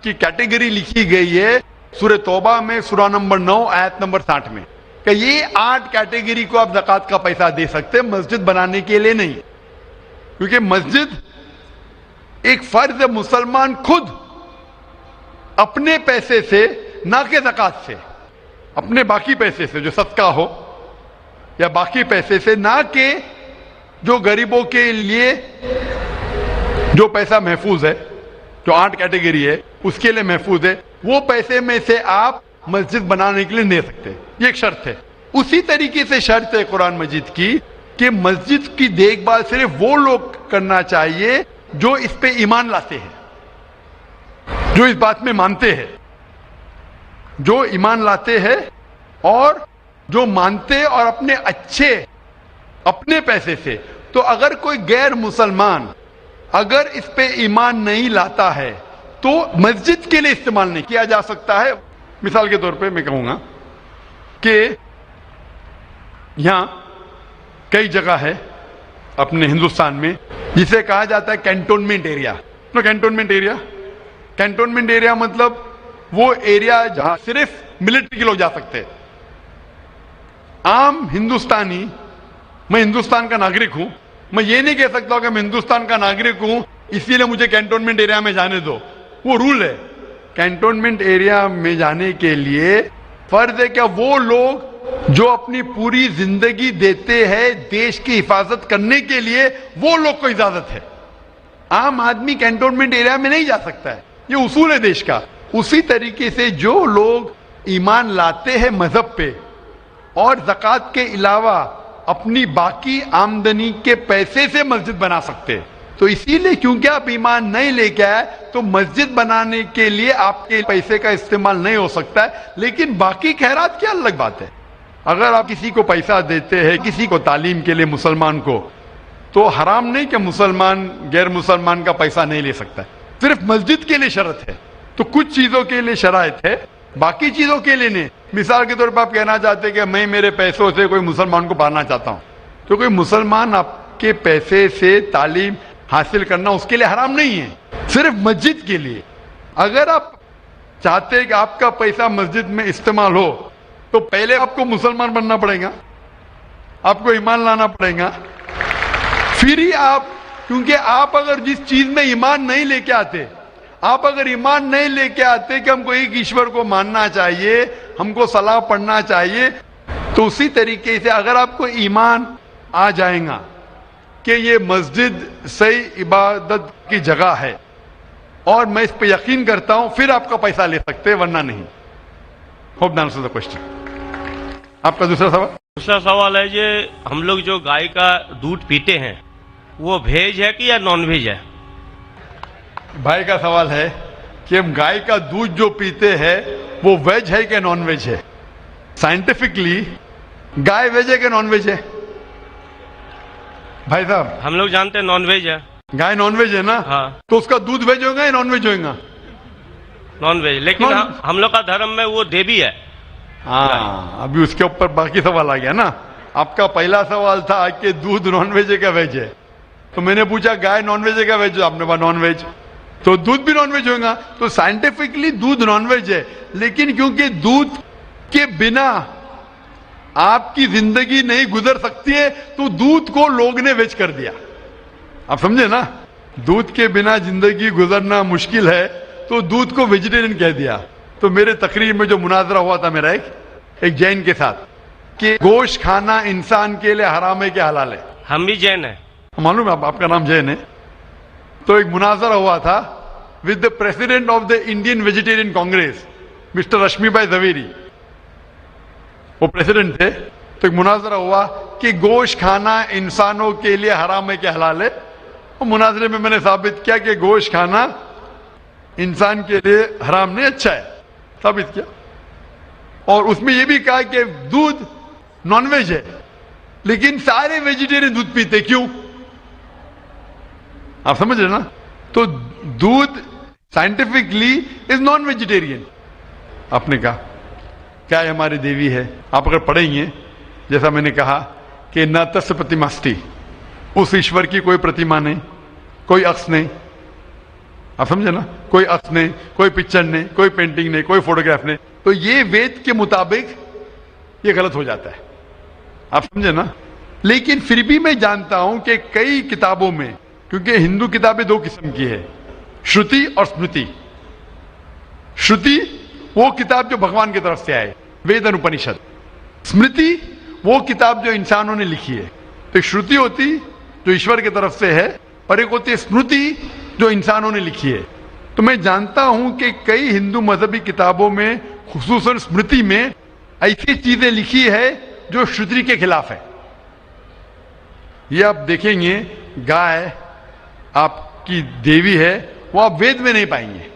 کی کیٹیگری لکھی گئی ہے سورہ توبہ میں، سورہ نمبر 9 آیت نمبر 60 میں، کہ یہ 8 کیٹیگری کو آپ زکوٰۃ کا پیسہ دے سکتے، مسجد بنانے کے لیے نہیں. کیونکہ مسجد ایک فرض ہے، مسلمان خود اپنے پیسے سے، نہ کہ زکوٰۃ سے، اپنے باقی پیسے سے جو صدقہ ہو یا باقی پیسے سے، نہ کہ جو غریبوں کے لیے جو پیسہ محفوظ ہے، جو 8 کیٹیگری ہے اس کے لیے محفوظ ہے، وہ پیسے میں سے آپ مسجد بنانے کے لیے دے سکتے. یہ ایک شرط ہے. اسی طریقے سے شرط ہے قرآن مجید کی کہ مسجد کی دیکھ بھال صرف وہ لوگ کرنا چاہیے جو اس پہ ایمان لاتے ہیں، جو اس بات میں مانتے ہیں، جو ایمان لاتے ہیں اور جو مانتے اور اپنے اچھے اپنے پیسے سے. تو اگر کوئی غیر مسلمان اگر اس پہ ایمان نہیں لاتا ہے تو مسجد کے لیے استعمال نہیں کیا جا سکتا ہے. مثال کے طور پہ میں کہوں گا کہ یہاں کئی جگہ ہے اپنے ہندوستان میں جسے کہا جاتا ہے کینٹونمنٹ ایریا. کینٹونمنٹ ایریا مطلب وہ ایریا جہاں صرف ملٹری کے لوگ جا سکتے. عام ہندوستانی، میں ہندوستان کا ناگرک ہوں، میں یہ نہیں کہہ سکتا کہ میں ہندوستان کا ناگرک ہوں اسی لیے مجھے کینٹونمنٹ ایریا میں جانے دو. وہ رول ہے. کینٹونمنٹ ایریا میں جانے کے لیے فرض ہے کہ وہ لوگ جو اپنی پوری زندگی دیتے ہیں دیش کی حفاظت کرنے کے لیے، وہ لوگ کو اجازت ہے. عام آدمی کینٹونمنٹ ایریا میں نہیں جا سکتا ہے، یہ اصول ہے دیش کا. اسی طریقے سے جو لوگ ایمان لاتے ہیں مذہب پہ اور زکوٰۃ کے علاوہ اپنی باقی آمدنی کے پیسے سے مسجد بنا سکتے. تو اسی لیے کیونکہ آپ ایمان نہیں لے کے آئے تو مسجد بنانے کے لیے آپ کے پیسے کا استعمال نہیں ہو سکتا ہے. لیکن باقی خیرات کی الگ بات ہے. اگر آپ کسی کو پیسہ دیتے ہیں، کسی کو تعلیم کے لیے مسلمان کو، تو حرام نہیں کہ مسلمان غیر مسلمان کا پیسہ نہیں لے سکتا ہے. صرف مسجد کے لیے شرط ہے. تو کچھ چیزوں کے لیے شرائط ہے، باقی چیزوں کے لیے نہیں. مثال کے طور پر آپ کہنا چاہتے ہیں کہ میں میرے پیسوں سے کوئی مسلمان کو پڑھانا چاہتا ہوں، تو کوئی مسلمان آپ کے پیسے سے تعلیم حاصل کرنا اس کے لیے حرام نہیں ہے، صرف مسجد کے لیے. اگر آپ چاہتے ہیں کہ آپ کا پیسہ مسجد میں استعمال ہو تو پہلے آپ کو مسلمان بننا پڑے گا، آپ کو ایمان لانا پڑے گا، پھر ہی آپ. کیونکہ آپ اگر جس چیز میں ایمان نہیں لے کے آتے، آپ اگر ایمان نہیں لے کے آتے کہ ہم کو ایک ایشور کو ماننا چاہیے، ہم کو صلاح پڑھنا چاہیے، تو اسی طریقے سے اگر آپ کو ایمان آ جائے گا کہ یہ مسجد صحیح عبادت کی جگہ ہے اور میں اس پہ یقین کرتا ہوں، پھر آپ کا پیسہ لے سکتے، ورنہ نہیں. Hope that answers the question. آپ کا دوسرا سوال ہے کہ ہم لوگ جو گائے کا دودھ پیتے ہیں وہ ویج ہے کہ یا نان ویج ہے؟ بھائی کا سوال ہے کہ ہم گائے کا دودھ جو پیتے ہیں وہ ویج ہے کہ نان ویج ہے. سائنٹیفکلی گائے ویج ہے کہ نان ویج ہے بھائی صاحب؟ ہم لوگ جانتے ہیں نان ویج ہے. گائے نان ویج ہے نا؟ ہاں تو اس کا دودھ ویج ہوگا یا نان ویج ہوگا؟ Non veg. لیکن ہم لوگ کا دھرم میں وہ دیوی ہے. ہاں ابھی اس کے اوپر باقی سوال آ گیا نا. آپ کا پہلا سوال تھا کہ دودھ نان ویج ہے کیا ویج ہے, تو میں نے پوچھا گائے نان ویج ہے کیا ویج ہے, آپ نے کہا نان ویج, تو دودھ بھی نان ویج ہوگا. تو سائنٹیفکلی دودھ نان ویج ہے, لیکن کیونکہ دودھ کے بنا آپ کی زندگی نہیں گزر سکتی ہے تو دودھ کو لوگ نے ویج کر دیا. آپ سمجھے نا, دودھ کے بنا زندگی گزرنا مشکل ہے تو دودھ کو ویجیٹیرین کہہ دیا. تو میرے تقریر میں جو مناظرہ ہوا تھا میرا ایک جین کے ساتھ کہ گوشت کھانا انسان کے لیے حرام ہے کہ حلال ہے. ہم بھی جین ہیں. معلوم ہے آپ کا نام جین ہے. تو ایک مناظرہ ہوا تھا with the president of the Indian vegetarian congress mister Rashmi bhai Zaveri, وہ پریزیڈنٹ تھے. تو ایک مناظرہ ہوا کہ گوشت کھانا انسانوں کے لیے حرام ہے کہ حلال ہے. اور مناظرے میں نے ثابت کیا کہ گوشت کھانا انسان کے لیے حرام نہیں, اچھا ہے, ثابت کیا. اور اس میں یہ بھی کہا کہ دودھ نان ویج ہے, لیکن سارے ویجیٹیرین دودھ پیتے, کیوں؟ آپ سمجھ رہے نا. تو دودھ سائنٹیفکلی از نان ویجیٹیرین. آپ نے کہا کیا ہے ہماری دیوی ہے, آپ اگر پڑھیں گے جیسا میں نے کہا کہ نہ تس پرتیماستی, اس ایشور کی کوئی پرتیما نہیں, کوئی عکس نہیں. آپ سمجھے نا, کوئی عکس نہیں, کوئی پکچر نہیں, کوئی پینٹنگ نہیں, کوئی فوٹوگراف نہیں. تو یہ وید کے مطابق یہ غلط ہو جاتا ہے. آپ سمجھے نا. لیکن پھر بھی میں جانتا ہوں کہ کئی کتابوں میں, کیونکہ ہندو کتابیں دو قسم کی ہے, شروتی اور اسمرتی. شروتی وہ کتاب جو بھگوان کی طرف سے آئے, وید انوپنشد. اسمرتی وہ کتاب جو انسانوں نے لکھی ہے. تو ایک شروتی ہوتی جو ایشور کی طرف سے ہے, اور ایک ہوتی ہے اسمرتی جو انسانوں نے لکھی ہے. تو میں جانتا ہوں کہ کئی ہندو مذہبی کتابوں میں خصوصاً اسمرتی میں ایسی چیزیں لکھی ہے جو شروتی کے خلاف ہے. یہ آپ دیکھیں گے گائے آپ کی دیوی ہے, وہ آپ وید میں نہیں پائیں گے,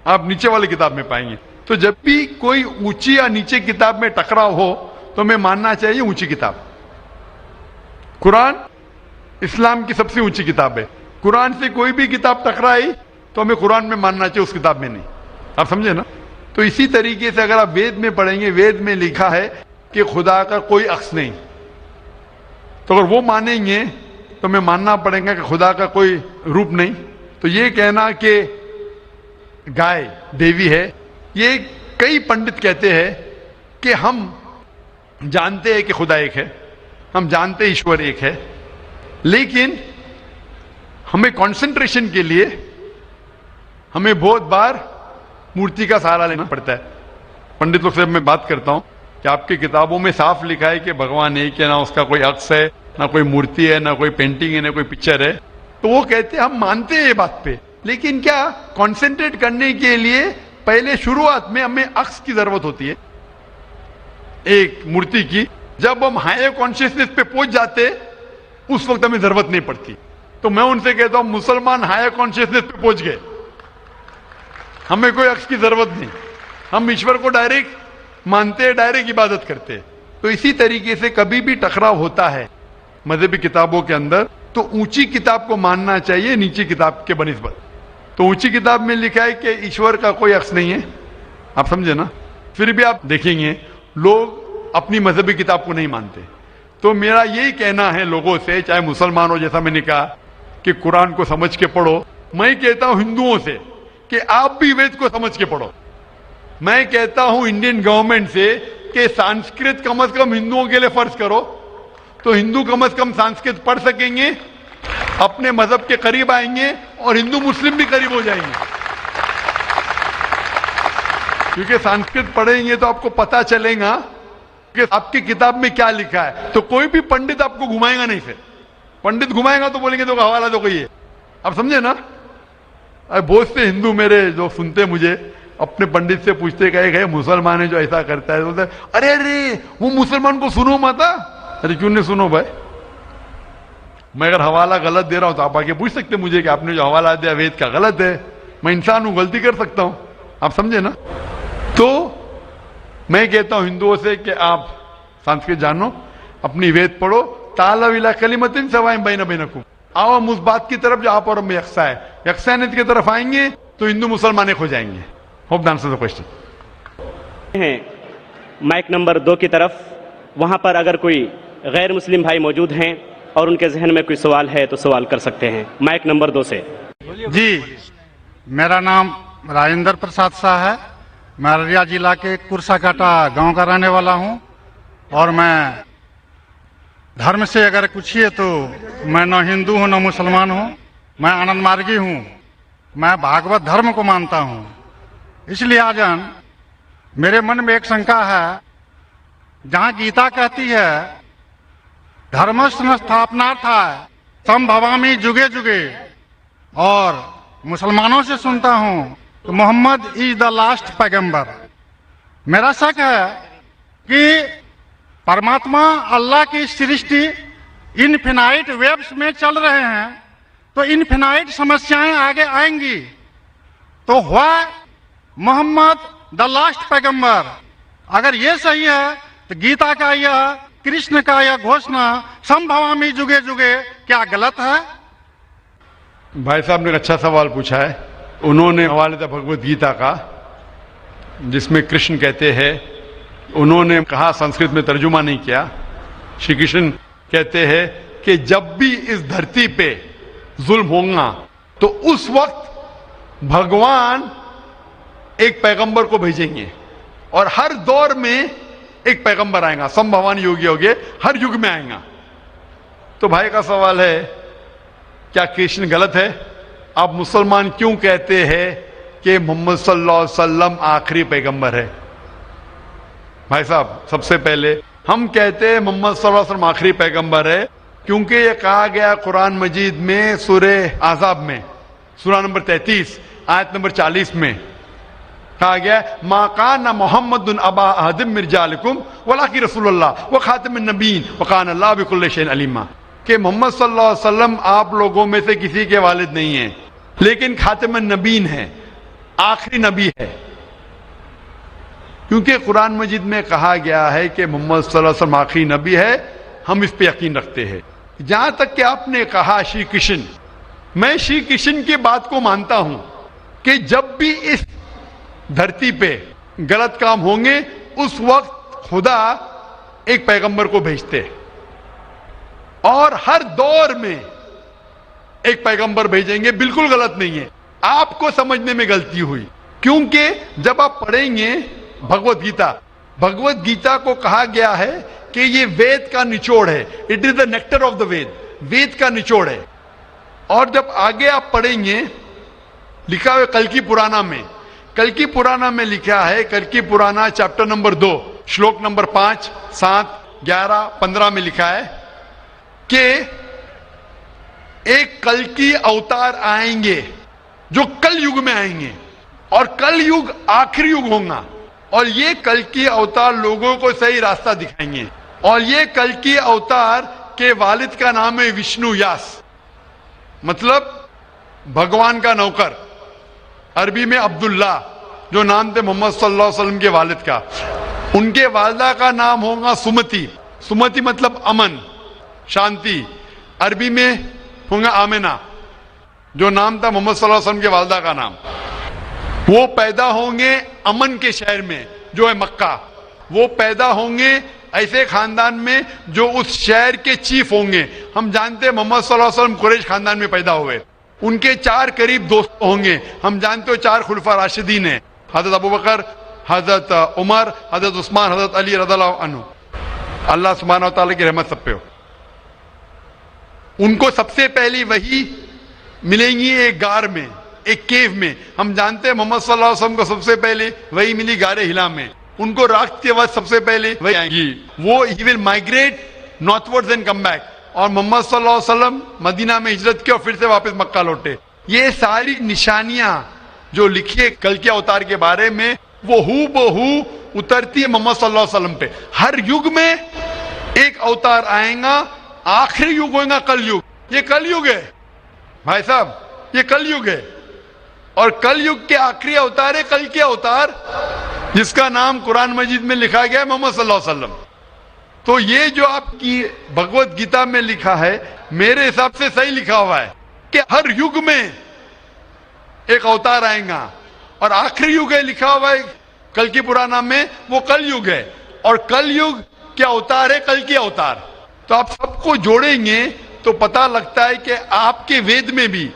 آپ نیچے والی کتاب میں پائیں گے. تو جب بھی کوئی اونچی یا نیچے کتاب میں ٹکراؤ ہو تو ہمیں ماننا چاہیے اونچی کتاب. قرآن اسلام کی سب سے اونچی کتاب ہے. قرآن سے کوئی بھی کتاب ٹکرائی تو ہمیں قرآن میں ماننا چاہیے, اس کتاب میں نہیں. آپ سمجھے نا. تو اسی طریقے سے اگر آپ وید میں پڑھیں گے, وید میں لکھا ہے کہ خدا کا کوئی عکس نہیں, تو اگر وہ مانیں گے تو ہمیں ماننا پڑے گا کہ خدا کا کوئی روپ نہیں. تو یہ کہنا کہ گائے دیوی ہے, یہ کئی پنڈت کہتے ہیں کہ ہم جانتے ہیں کہ خدا ایک ہے, ہم جانتے ایشور ایک ہے, لیکن ہمیں کنسنٹریشن کے لیے ہمیں بہت بار مورتی کا سہارا لینا پڑتا ہے. پنڈت لوگ سے میں بات کرتا ہوں کہ آپ کی کتابوں میں صاف لکھا ہے کہ بھگوان ایک ہے, نہ اس کا کوئی عکس ہے, نہ کوئی مورتی ہے, نہ کوئی پینٹنگ ہے, نہ کوئی پکچر ہے. تو وہ کہتے ہیں ہم مانتے ہیں یہ بات پہ, لیکن کیا کنسنٹریٹ کرنے کے لیے پہلے شروعات میں ہمیں عکس کی ضرورت ہوتی ہے, ایک مورتی کی. جب ہم ہائر کانشیسنیس پہ پہنچ جاتے اس وقت ہمیں ضرورت نہیں پڑتی. تو میں ان سے کہتا ہوں مسلمان ہائر کانشیسنیس پہ پہنچ گئے, ہمیں کوئی عکس کی ضرورت نہیں, ہم ایشور کو ڈائریکٹ مانتے, ڈائریکٹ عبادت کرتے. تو اسی طریقے سے کبھی بھی ٹکراؤ ہوتا ہے مذہبی کتابوں کے اندر تو اونچی کتاب کو ماننا چاہیے نیچی کتاب کے بنسبت. تو اونچی کتاب میں لکھا ہے کہ ایشور کا کوئی عکس نہیں ہے, آپ سمجھے نا. پھر بھی آپ دیکھیں گے لوگ اپنی مذہبی کتاب کو نہیں مانتے. تو میرا یہی کہنا ہے لوگوں سے, چاہے مسلمان ہو, جیسا میں نے کہا کہ قرآن کو سمجھ کے پڑھو. میں کہتا ہوں ہندوؤں سے کہ آپ بھی وید کو سمجھ کے پڑھو. میں کہتا ہوں انڈین گورنمنٹ سے کہ سانسکرت کم از کم ہندوؤں کے لیے فرض کرو, تو ہندو کم از کم سانسکرت پڑھ سکیں گے, اپنے مذہب کے قریب آئیں گے, اور ہندو مسلم بھی قریب ہو جائیں گے. کیونکہ سانسکرت پڑھیں گے تو آپ کو پتا چلے گا کہ آپ کی کتاب میں کیا لکھا ہے. تو کوئی بھی پنڈت آپ کو گھمائے گا نہیں. پھر پنڈت گھمائے گا تو بولیں گے تو حوالہ دو کوئی ہے. آپ سمجھے نا. بہت سے ہندو میرے جو سنتے مجھے اپنے پنڈت سے پوچھتے کہ مسلمان ہے جو ایسا کرتا ہے, بولتے ارے ارے وہ مسلمان کو سنو مت. ارے کیوں نہیں سنو بھائی, میں اگر حوالہ غلط دے رہا ہوں تو آپ آگے پوچھ سکتے مجھے کہ آپ نے جو حوالہ دیا وید کا غلط ہے, میں انسان ہوں, غلطی کر سکتا ہوں, آپ سمجھے نا. تو میں کہتا ہوں ہندوؤں سے کہ آپ سنسکرت جانو, اپنی وید پڑھو, تعالوا الی کلمۃ سواء بین بینکم, آؤ ہم اس بات کی طرف جو آپ اور ہم یکساں ہے, یکسانیت کی طرف آئیں گے تو ہندو مسلمان ایک ہو جائیں گے. Hope the answer the question. ہیں مائک نمبر 2 کی طرف, وہاں پر اگر کوئی غیر مسلم بھائی موجود ہیں اور ان کے ذہن میں کوئی سوال ہے تو سوال کر سکتے ہیں. مائک نمبر 2 سے. جی, میرا نام راجندر پرساد شاہ ہے. میں ارریہ ضلع کے کرسا کاٹا گاؤں کا رہنے والا ہوں, اور میں دھرم سے اگر پوچھیے تو میں نہ ہندو ہوں نہ مسلمان ہوں, میں آنند مارگی ہوں. میں بھاگوت دھرم کو مانتا ہوں. اس لحاظاً میرے من میں ایک شنکا ہے, جہاں گیتا کہتی ہے دھرم سنستھاپنارتھائے سمبھوامی جگے جگے, اور مسلمانوں سے سنتا ہوں کہ محمد از دا لاسٹ پیغمبر. میرا شک ہے کہ پرماتما اللہ کی سرشٹی انفینائٹ ویبس میں چل رہے ہیں, تو انفینائٹ سمسیایں آگے آئیں گی. تو ہوا محمد دا لاسٹ پیغمبر. اگر یہ صحیح ہے تو گیتا کا یہ کرشن کا یہ گھوشنا سمبھوامی جگے جگے کیا غلط ہے؟ بھائی صاحب نے ایک اچھا سوال پوچھا ہے. انہوں نے حوالہ تھا بھگوت گیتا کا, جس میں کرشن کہتے ہیں, انہوں نے کہا سنسکرت میں ترجمہ نہیں کیا. شری کرشن کہتے ہیں کہ جب بھی اس دھرتی پہ ظلم ہوگا تو اس وقت بھگوان ایک پیغمبر کو بھیجیں گے, اور ہر دور میں ایک پیغمبر آئے گا. سمبھوان یوگی ہوگے, ہر یگ میں آئے گا. تو بھائی کا سوال ہے کیا کرشن غلط ہے؟ آپ مسلمان کیوں کہتے ہیں کہ محمد صلی اللہ علیہ وسلم آخری پیغمبر ہے؟ بھائی صاحب, سب سے پہلے ہم کہتے ہیں محمد صلی اللہ علیہ وسلم آخری پیغمبر ہے کیونکہ یہ کہا گیا قرآن مجید میں سورہ احزاب میں, سورہ نمبر 33 آیت نمبر 40 میں کہا گیا ما کان محمد ابا احد من رجالکم ولکن رسول اللہ وخاتم النبیین وکان اللہ بکل شیء علیما, کہ محمد صلی اللہ علیہ وسلم آپ لوگوں میں سے کسی کے والد نہیں ہیں, لیکن خاتم النبیین ہیں, آخری نبی ہے. کیونکہ قرآن مجید میں کہا گیا ہے کہ محمد صلی اللہ علیہ وسلم آخری نبی ہے, ہم اس پہ یقین رکھتے ہیں. جہاں تک کہ آپ نے کہا شری کرشن, میں شری کرشن کی بات کو مانتا ہوں کہ جب بھی اس دھرتی پہ غلط کام ہوں گے اس وقت خدا ایک پیغمبر کو بھیجتے, اور ہر دور میں ایک پیغمبر بھیجیں گے. بالکل غلط نہیں ہے, آپ کو سمجھنے میں غلطی ہوئی, کیونکہ جب آپ پڑھیں گے بھگوت گیتا, بھگوت گیتا کو کہا گیا ہے کہ یہ وید کا نچوڑ ہے. It is the nectar of the Veda, Veda کا نچوڑ ہے. اور جب آگے آپ پڑھیں گے لکھا ہوا کلکی پرانا میں, کلکی پرانا میں لکھا ہے, کلکی پرانا چیپٹر نمبر 2 شلوک نمبر 5, 7, 11, 15 میں لکھا ہے کہ ایک کلکی اوتار آئیں گے جو کل یگ میں آئیں گے, اور کل یگ آخری یگ ہوگا, اور یہ کلکی اوتار لوگوں کو صحیح راستہ دکھائیں گے. اور یہ کلکی اوتار کے والد کا نام ہے وشنو یاس, مطلب بھگوان کا نوکر, عربی میں عبداللہ, جو نام تھے محمد صلی اللہ علیہ وسلم کے والد کا. ان کے والدہ کا نام ہوگا سمتی, سمتی مطلب امن, شانتی. عربی میں ہوگا آمنہ, جو نام تھا محمد صلی اللہ علیہ وسلم کے والدہ کا نام. وہ پیدا ہوں گے امن کے شہر میں جو ہے مکہ. وہ پیدا ہوں گے ایسے خاندان میں جو اس شہر کے چیف ہوں گے. ہم جانتے ہیں محمد صلی اللہ علیہ وسلم قریش خاندان میں پیدا ہوئے. ان کے 4 قریب دوست ہوں گے. ہم جانتے ہو 4 خلفاء راشدین ہیں, حضرت ابوبکر, حضرت عمر, حضرت عثمان, حضرت علی رضی اللہ عنہ. اللہ سبحانہ و تعالیٰ کی رحمت سب پہ ہو. ان کو سب سے پہلی وحی ملیں گی ایک غار میں, ایک کیو میں. ہم جانتے ہیں محمد صلی اللہ علیہ وسلم کو سب سے پہلے وحی ملی غار ہرا میں. ان کو رات کے وقت سب سے پہلے وحی آئے گی. وہ ہی will migrate northwards and come back. اور محمد صلی اللہ علیہ وسلم مدینہ میں ہجرت کی اور پھر سے واپس مکہ لوٹے. یہ ساری نشانیاں جو لکھی ہے کل کے اوتار کے بارے میں, وہ ہو بہو اترتی ہے محمد صلی اللہ علیہ وسلم پہ. ہر یگ میں ایک اوتار آئے گا, آخری یگ ہوگا کل یگ. یہ کل یگ ہے بھائی صاحب, یہ کل یگ ہے. اور کل یگ کے آخری اوتار ہے کل کے اوتار، جس کا نام قرآن مجید میں لکھا گیا ہے محمد صلی اللہ علیہ وسلم. تو یہ جو آپ کی بھگوت گیتا میں لکھا ہے میرے حساب سے صحیح لکھا ہوا ہے کہ ہر یگ میں ایک اوتار آئے گا، اور آخری یگ ہے لکھا ہوا ہے کل کی پرانا میں، وہ کل یگ ہے، اور کل یگ کیا اوتار ہے کل کی اوتار. تو آپ سب کو جوڑیں گے تو پتہ لگتا ہے کہ آپ کے وید میں بھی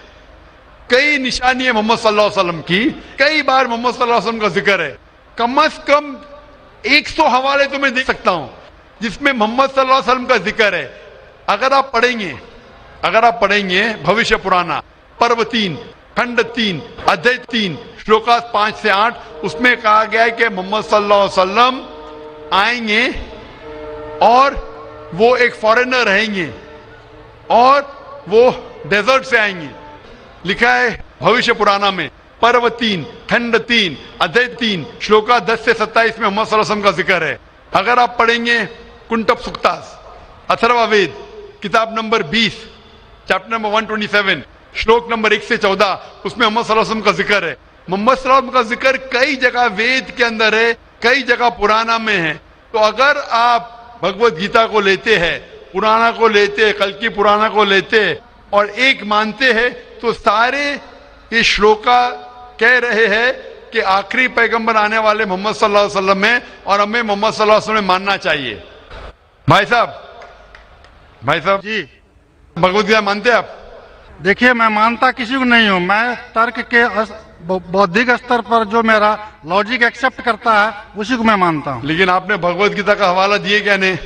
کئی نشانی ہے محمد صلی اللہ علیہ وسلم کی، کئی بار محمد صلی اللہ علیہ وسلم کا ذکر ہے. کم از کم 100 حوالے تو میں دے سکتا ہوں جس میں محمد صلی اللہ علیہ وسلم کا ذکر ہے. اگر آپ پڑھیں گے بھوشیہ پرانا پرو 3 کھنڈ 3 ادھیے 3 شلوکاس 5 سے 8، اس میں کہا گیا ہے کہ محمد صلی اللہ علیہ وسلم آئیں گے اور وہ ایک فارینر رہیں گے اور وہ ڈیزرٹ سے آئیں گے. لکھا ہے بھوشیہ پرانا میں پرو 3 کھنڈ 3 ادھیے 3 شلوکا 10 سے 27 میں محمد صلی اللہ علیہ وسلم کا ذکر ہے. اگر آپ پڑھیں گے کنٹپ سکتاس اتھروا وید کتاب نمبر 20 چیپٹر نمبر 127 شلوک نمبر 1 سے 14، اس میں محمد صلی اللہ علیہ وسلم کا ذکر ہے. محمد صلی اللہ علیہ وسلم کا ذکر کئی جگہ وید کے اندر ہے، کئی جگہ پرانا میں ہے. تو اگر آپ بھگوت گیتا کو لیتے ہیں، پرانا کو لیتے، کل کی پرانا کو لیتے اور ایک مانتے ہیں، تو سارے یہ شلوکا کہہ رہے ہیں کہ آخری پیغمبر آنے والے محمد صلی اللہ علیہ وسلم ہیں اور ہمیں محمد صلی اللہ علیہ وسلم ماننا چاہیے. بھائی صاحب جی بھگوت گیتا مانتے ہیں آپ؟ دیکھیے، میں مانتا کسی کو نہیں ہوں. میں ترک کے بودھک استر پر جو میرا لاجک ایکسپٹ کرتا ہے اسی کو میں مانتا ہوں. لیکن آپ نے بھگوت گیتا کا حوالہ دیے کیا نہیں؟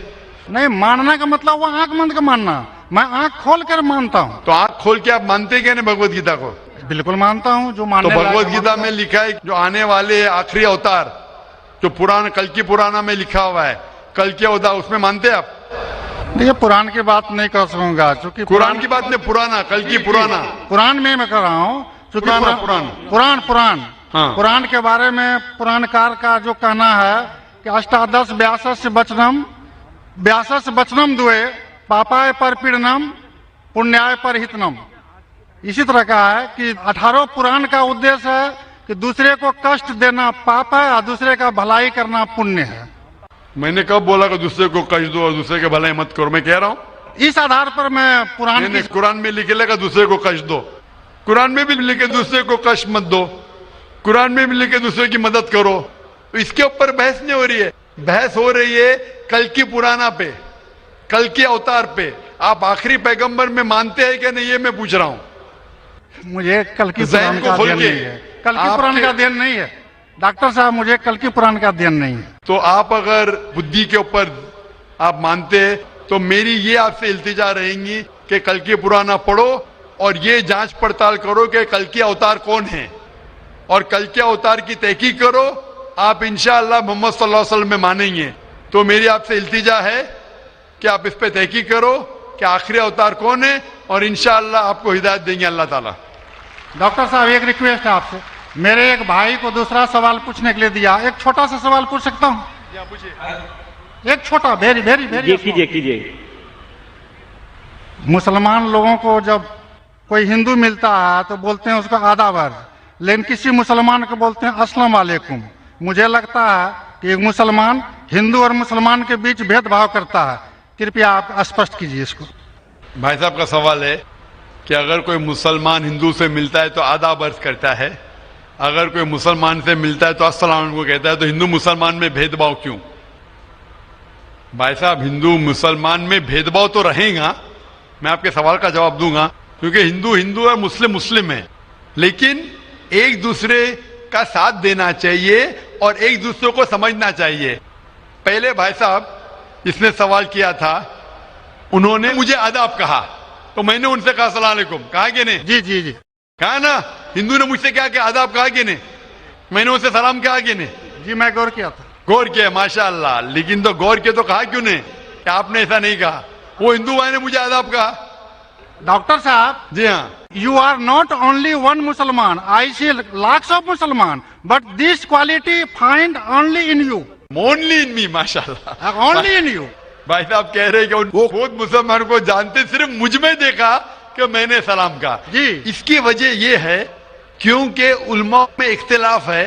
نہیں، ماننا کا مطلب وہ آنکھ بند کا ماننا، میں آنکھ کھول کر مانتا ہوں. تو آنکھ کھول کے آپ مانتے کیا نہیں بھگوت گیتا کو؟ بالکل مانتا ہوں. جو تو ماننے لائق بھگوت گیتا مانتا میں لکھا ہے جو آنے والے آخری اوتار جو پرانا کل کی پرانا میں لکھا ہوا ہے کل کے اوتار، اس میں مانتے ہیں آپ؟ ہوں. یہ قرآن کی بات نہیں کر سکوں گا چونکہ قرآن کی بات نہیں، پرانا کل کی پرانا قرآن میں کر رہا ہوں چونکہ قرآن. ہاں. قرآن کے بارے میں پران کار کا جو کہنا ہے کہ اشٹادش 82 بچنم دوئے پاپائے پر پیڑنم پنیائے پر ہتنم. اسی طرح کا ہے کہ 18 پران کا ادیش ہے کہ دوسرے کو کشٹ دینا پاپ ہے اور دوسرے کا بھلائی کرنا پنیہ ہے. میں نے کب بولا کہ دوسرے کو کشٹ دو اور دوسرے کے بھلائی مت کرو؟ میں کہہ رہا ہوں اس آدھار پر میں قرآن میں لکھے لگا دوسرے کو کشٹ دو، قرآن میں بھی لکھے دوسرے کو کشٹ مت دو، قرآن میں بھی لکھے دوسرے کی مدد کرو. اس کے اوپر بحث نہیں ہو رہی ہے، بحث ہو رہی ہے کل کی پرانا پہ، کل کے اوتار پہ. آپ آخری پیغمبر میں مانتے ہیں کہ نہیں یہ میں پوچھ رہا ہوں. مجھے کل کی ذہن پران کو کا کھول دھیان کے نہیں ہے. کل کی پران کا دھیان نہیں ہے ڈاکٹر صاحب، مجھے کل کی پران کا دھیان نہیں ہے. تو آپ اگر بدھی کے اوپر آپ مانتے ہیں تو میری یہ آپ سے التجا رہیں گی کہ کل کی پرانا پڑھو اور یہ جانچ پڑتال کرو کہ کل کے اوتار کون ہیں اور کل کے اوتار کی تحقیق کرو. آپ انشاءاللہ محمد صلی اللہ علیہ وسلم میں مانیں گے. تو میری آپ سے التجا ہے کہ آپ اس پہ تحقیق کرو کہ آخری اوتار کون ہے اور انشاءاللہ آپ کو ہدایت دیں گے اللہ تعالیٰ. ڈاکٹر صاحب ایک ریکویسٹ ہے آپ سے، میرے ایک بھائی کو دوسرا سوال پوچھنے کے لیے دیا، ایک چھوٹا سا سوال پوچھ سکتا ہوں؟ ایک چھوٹا یہ کیجئے. مسلمان لوگوں کو جب کوئی ہندو ملتا ہے تو بولتے ہیں اس کو آداب، لیکن کسی مسلمان کو بولتے ہیں السلام علیکم. مجھے لگتا ہے کہ ایک مسلمان ہندو اور مسلمان کے بیچ بھید بھاؤ کرتا ہے. کرپیا آپ اسپشٹ کیجیے اس کو. بھائی صاحب کا سوال ہے کہ اگر کوئی مسلمان ہندو سے ملتا ہے تو آداب عرض کرتا ہے، اگر کوئی مسلمان سے ملتا ہے تو السلام علیکم کہتا ہے، تو ہندو مسلمان میں بھید بھاؤ کیوں؟ بھائی صاحب ہندو مسلمان میں بھید بھاؤ تو رہے گا، میں آپ کے سوال کا جواب دوں گا، کیونکہ ہندو ہندو ہے، مسلم مسلم ہے، لیکن ایک دوسرے کا ساتھ دینا چاہیے اور ایک دوسرے کو سمجھنا چاہیے. پہلے بھائی صاحب جس نے سوال کیا تھا انہوں نے مجھے آداب کہا تو میں نے ان سے کہا السلام علیکم، کہا کہ نہیں؟ جی جی جی کہا نا. ہندو نے مجھ سے کیا کہ آداب کہا کہ نہیں؟ میں نے ان سے سلام کہا کہ نہیں؟ جی میں غور کیا تھا. غور کیا، ماشاءاللہ. لیکن تو غور کیا تو کہا کیوں نہیں کہ آپ نے ایسا نہیں کہا؟ وہ ہندو بھائی نے مجھے آداب کہا. ڈاکٹر صاحب، جی ہاں، you are not only one Musliman. I see lakhs of Musliman, but this quality find only in you. only in me, ماشاءاللہ. Only in you. بھائی صاحب کہہ رہے کہ وہ خود مسلمان کو جانتے، صرف مجھ میں دیکھا کہ میں نے سلام کہا. جی. اس کی وجہ یہ ہے کیونکہ علماء میں اختلاف ہے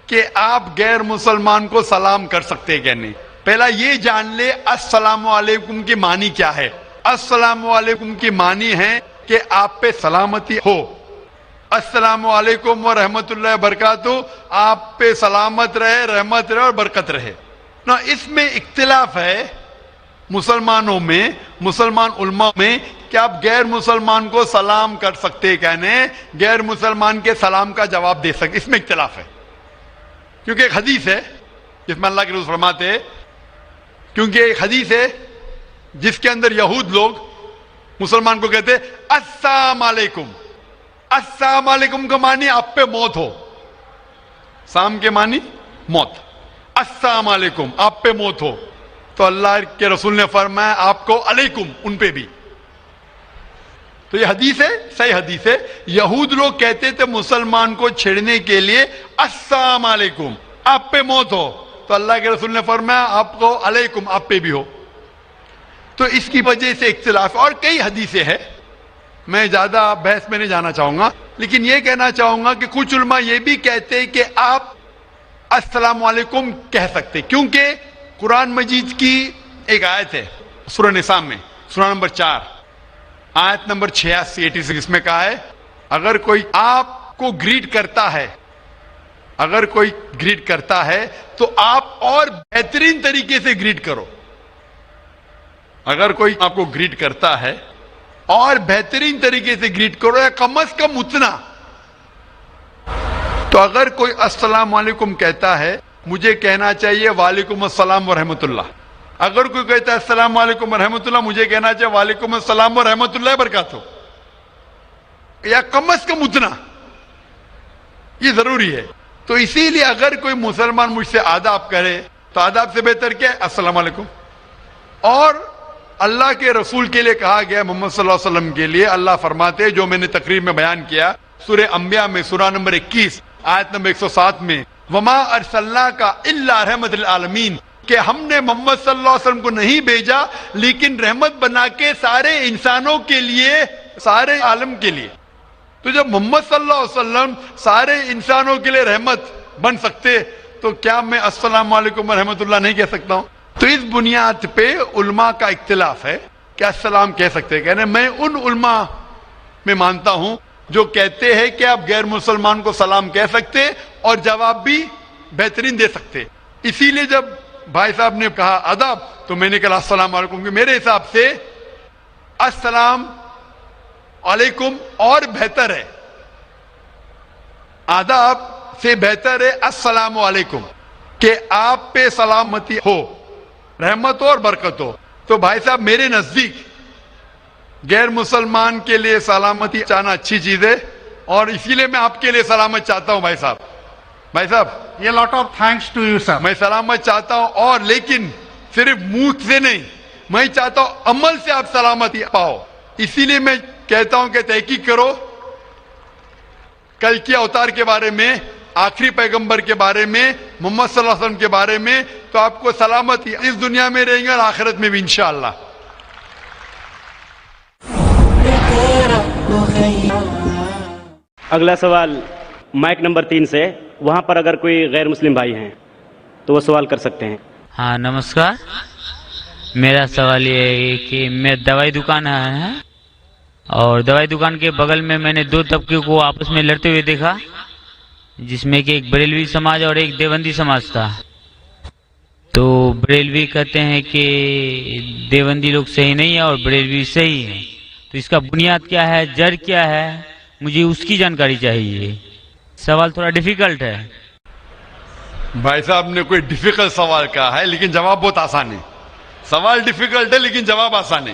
کہ آپ غیر مسلمان کو سلام کر سکتے کہ نہیں. پہلا یہ جان لے السلام علیکم کی معنی کیا ہے. السلام علیکم کی معنی ہے کہ آپ پہ سلامتی ہو. السلام علیکم ورحمۃ اللہ وبرکاتہ، آپ پہ سلامت رہے، رحمت رہے اور برکت رہے. نا اس میں اختلاف ہے مسلمانوں میں، مسلمان علماء میں، کہ آپ غیر مسلمان کو سلام کر سکتے کہنے، غیر مسلمان کے سلام کا جواب دے سکتے. اس میں اختلاف ہے، کیونکہ ایک حدیث ہے جس میں اللہ کے رسول فرماتے ہیں، کیونکہ ایک حدیث ہے جس کے اندر یہود لوگ مسلمان کو کہتے السلام علیکم. السلام علیکم کا معنی آپ پہ موت ہو. سام کے معنی موت. السلام علیکم آپ پہ موت ہو. تو اللہ کے رسول نے فرمایا آپ کو علیکم ان پہ بھی. تو یہ حدیث ہے، صحیح حدیث ہے. یہود لوگ کہتے تھے مسلمان کو چھیڑنے کے لیے السلام علیکم آپ پہ موت ہو. تو اللہ کے رسول نے فرمایا آپ کو علیکم آپ پہ بھی ہو. تو اس کی وجہ سے اختلاف. اور کئی حدیثیں ہیں، میں زیادہ بحث میں نہیں جانا چاہوں گا، لیکن یہ کہنا چاہوں گا کہ کچھ علماء یہ بھی کہتے ہیں کہ آپ السلام علیکم کہہ سکتے، کیونکہ قرآن مجید کی ایک آیت ہے سورہ نساء میں، سورہ نمبر 4 آیت نمبر 86 میں کہا ہے اگر کوئی آپ کو گریٹ کرتا ہے، اگر کوئی گریٹ کرتا ہے تو آپ اور بہترین طریقے سے گریٹ کرو. اگر کوئی آپ کو گریٹ کرتا ہے اور بہترین طریقے سے گریٹ کرو، یا کم از کم اتنا. تو اگر کوئی السلام علیکم کہتا ہے، مجھے کہنا چاہیے وعلیکم السلام ورحمۃ اللہ. اگر کوئی کہتا ہے السلام علیکم ورحمۃ اللہ، مجھے کہنا چاہیے وعلیکم السلام ورحمۃ اللہ وبرکاتہ، یا کم از کم اتنا. یہ ضروری ہے. تو اسی لیے اگر کوئی مسلمان مجھ سے آداب کرے تو آداب سے بہتر کیا ہے؟ السلام علیکم. اور اللہ کے رسول کے لیے کہا گیا محمد صلی اللہ علیہ وسلم کے لیے، اللہ فرماتے جو میں نے تقریر میں بیان کیا سورہ انبیاء میں سورہ نمبر 21 آیت نمبر 107 میں، وما ارسلناک الا رحمت للعالمین، کہ ہم نے محمد صلی اللہ علیہ وسلم کو نہیں بھیجا لیکن رحمت بنا کے سارے انسانوں کے لیے، سارے عالم کے لیے. تو جب محمد صلی اللہ علیہ وسلم سارے انسانوں کے لیے رحمت بن سکتے تو کیا میں السلام علیکم ورحمۃ اللہ نہیں کہہ سکتا ہوں؟ تو اس بنیاد پہ علماء کا اختلاف ہے کہ السلام کہہ سکتے. کہنے میں ان علماء میں مانتا ہوں جو کہتے ہیں کہ آپ غیر مسلمان کو سلام کہہ سکتے اور جواب بھی بہترین دے سکتے. اسی لیے جب بھائی صاحب نے کہا آداب تو میں نے کہا السلام علیکم، کہ میرے حساب سے السلام علیکم اور بہتر ہے، آداب سے بہتر ہے السلام علیکم، کہ آپ پہ سلامتی ہو، رحمت ہو اور برکت ہو. تو بھائی صاحب میرے نزدیک غیر مسلمان کے لیے سلامتی چاہنا اچھی چیز ہے، اور اسی لیے میں آپ کے لیے سلامت چاہتا ہوں. بھائی صاحب A lot of thanks to you, sir. میں سلامت چاہتا ہوں، اور لیکن صرف منہ سے نہیں، میں چاہتا ہوں عمل سے آپ سلامتی پاؤ. اسی لیے میں کہتا ہوں کہ تحقیق کرو کل کے اوتار کے بارے میں، آخری پیغمبر کے بارے میں، محمد صلی اللہ علیہ وسلم کے بارے میں، تو آپ کو سلامتی اس دنیا میں رہیں گے اور آخرت میں بھی انشاءاللہ. اگلا سوال مائک نمبر 3 سے، وہاں پر اگر کوئی غیر مسلم بھائی ہیں تو وہ سوال کر سکتے ہیں. ہاں نمسکار. میرا سوال یہ ہے کہ میں دوائی دکان ہے، اور دوائی دکان کے بغل میں نے دو طبقے کو آپس میں لڑتے ہوئے دیکھا، جس میں کہ ایک بریلوی سماج اور ایک دیوبندی سماج تھا. تو بریلوی کہتے ہیں کہ دیوبندی لوگ صحیح نہیں ہے اور بریلوی صحیح ہے. تو اس کا بنیاد کیا ہے، جڑ کیا ہے، مجھے اس کی جانکاری چاہیے. سوال تھوڑا ڈیفیکلٹ ہے. بھائی صاحب نے کوئی ڈیفیکلٹ سوال کہا ہے لیکن جواب بہت آسان ہے. سوال ڈیفیکلٹ ہے لیکن جواب آسان ہے،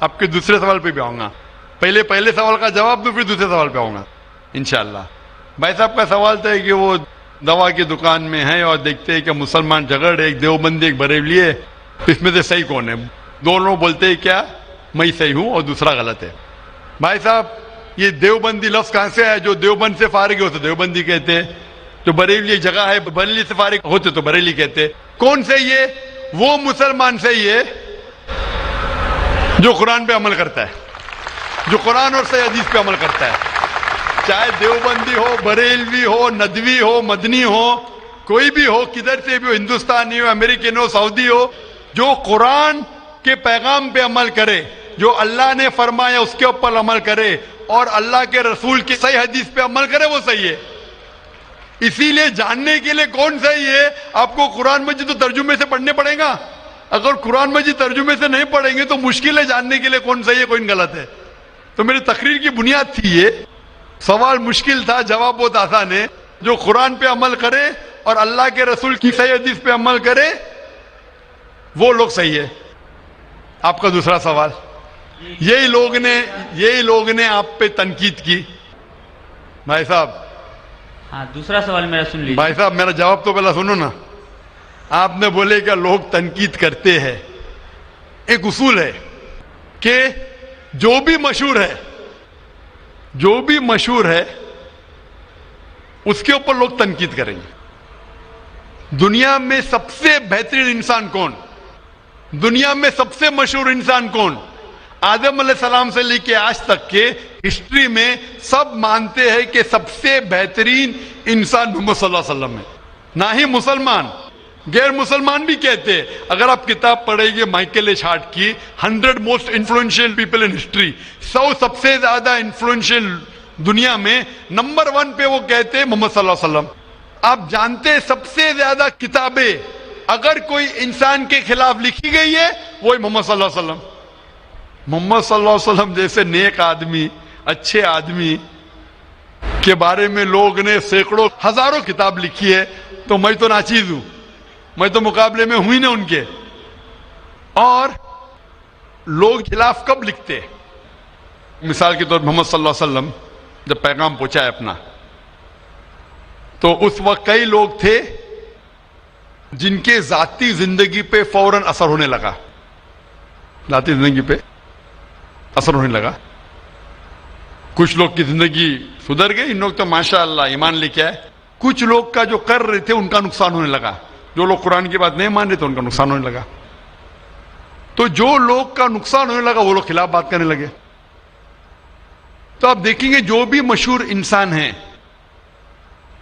آپ کے دوسرے سوال پہ بھی آؤں گا. پہلے سوال کا جواب دوں پھر دوسرے سوال پہ آؤں گا انشاءاللہ. بھائی صاحب کا سوال تھا کہ وہ دوا کی دکان میں ہے اور دیکھتے ہیں کہ مسلمان جھگڑ، ایک دیوبندی ایک بریلوی ہے، اس میں سے صحیح کون ہے؟ دونوں بولتے ہیں کیا میں صحیح ہوں اور دوسرا غلط ہے. بھائی صاحب یہ دیوبندی لفظ کہاں سے ہے؟ جو دیوبند سے فارغ ہوتے دیوبندی کہتے ہیں، جو بریلی جگہ ہے بریلی سے فارغ ہوتے تو بریلی کہتے. کون سے یہ؟ وہ مسلمان سے یہ جو قرآن پہ عمل کرتا ہے, جو قرآن اور صحیح حدیث پہ عمل کرتا ہے, چاہے دیوبندی ہو, بریلوی ہو, ندوی ہو, مدنی ہو, کوئی بھی ہو, کدھر سے بھی ہو, ہندوستانی ہو, امریکن ہو, سعودی ہو, جو قرآن کے پیغام پہ عمل کرے, جو اللہ نے فرمایا اس کے اوپر عمل کرے اور اللہ کے رسول کی صحیح حدیث پہ عمل کرے, وہ صحیح ہے. اسی لیے جاننے کے لیے کون صحیح ہے, آپ کو قرآن مجید تو ترجمے سے پڑھنے پڑے گا. اگر قرآن مجید ترجمے سے نہیں پڑھیں گے تو مشکل ہے جاننے کے لیے کون صحیح ہے کون غلط ہے. تو میری تقریر کی بنیاد تھی یہ. سوال مشکل تھا, جواب بہت آسان ہے. جو قرآن پہ عمل کرے اور اللہ کے رسول کی صحیح حدیث پہ عمل کرے وہ لوگ صحیح ہے. آپ کا دوسرا سوال, یہی لوگ نے آپ پہ تنقید کی. بھائی صاحب, ہاں دوسرا سوال میرا سن لیجیے. بھائی صاحب میرا جواب تو پہلا سنو نا. آپ نے بولے کہ لوگ تنقید کرتے ہیں. ایک اصول ہے کہ جو بھی مشہور ہے اس کے اوپر لوگ تنقید کریں گے. دنیا میں سب سے بہترین انسان کون, دنیا میں سب سے مشہور انسان کون, آدم علیہ السلام سے لے کے آج تک کے ہسٹری میں سب مانتے ہیں کہ سب سے بہترین انسان محمد صلی اللہ علیہ وسلم ہے. نہ ہی مسلمان, غیر مسلمان بھی کہتے ہیں. اگر آپ کتاب پڑھیں گے مائیکل ایچ ہارٹ کی 100 most influential people in history, 100 سب سے زیادہ انفلوئنشیل دنیا میں, نمبر 1 پہ وہ کہتے ہیں محمد صلی اللہ علیہ وسلم. آپ جانتے ہیں سب سے زیادہ کتابیں اگر کوئی انسان کے خلاف لکھی گئی ہے وہی محمد صلی اللہ علیہ وسلم. محمد صلی اللہ علیہ وسلم جیسے نیک آدمی, اچھے آدمی کے بارے میں لوگ نے سینکڑوں ہزاروں کتاب لکھی ہے. تو میں تو ناچیز ہوں, میں تو مقابلے میں ہوں ہی نہ ان کے. اور لوگ خلاف کب لکھتے, مثال کے طور پر محمد صلی اللہ علیہ وسلم جب پیغام پہنچا ہے اپنا, تو اس وقت کئی لوگ تھے جن کے ذاتی زندگی پہ فوراً اثر ہونے لگا. ذاتی زندگی پہ اثر ہونے لگا. کچھ لوگ کی زندگی سدھر گئی, ان لوگ تو ماشاءاللہ ایمان لے کے آئے. کچھ لوگ کا جو کر رہے تھے ان کا نقصان ہونے لگا. جو لوگ قرآن کی بات نہیں مان رہے تھے ان کا نقصان ہونے لگا. تو جو لوگ کا نقصان ہونے لگا وہ لوگ خلاف بات کرنے لگے. تو آپ دیکھیں گے جو بھی مشہور انسان ہیں,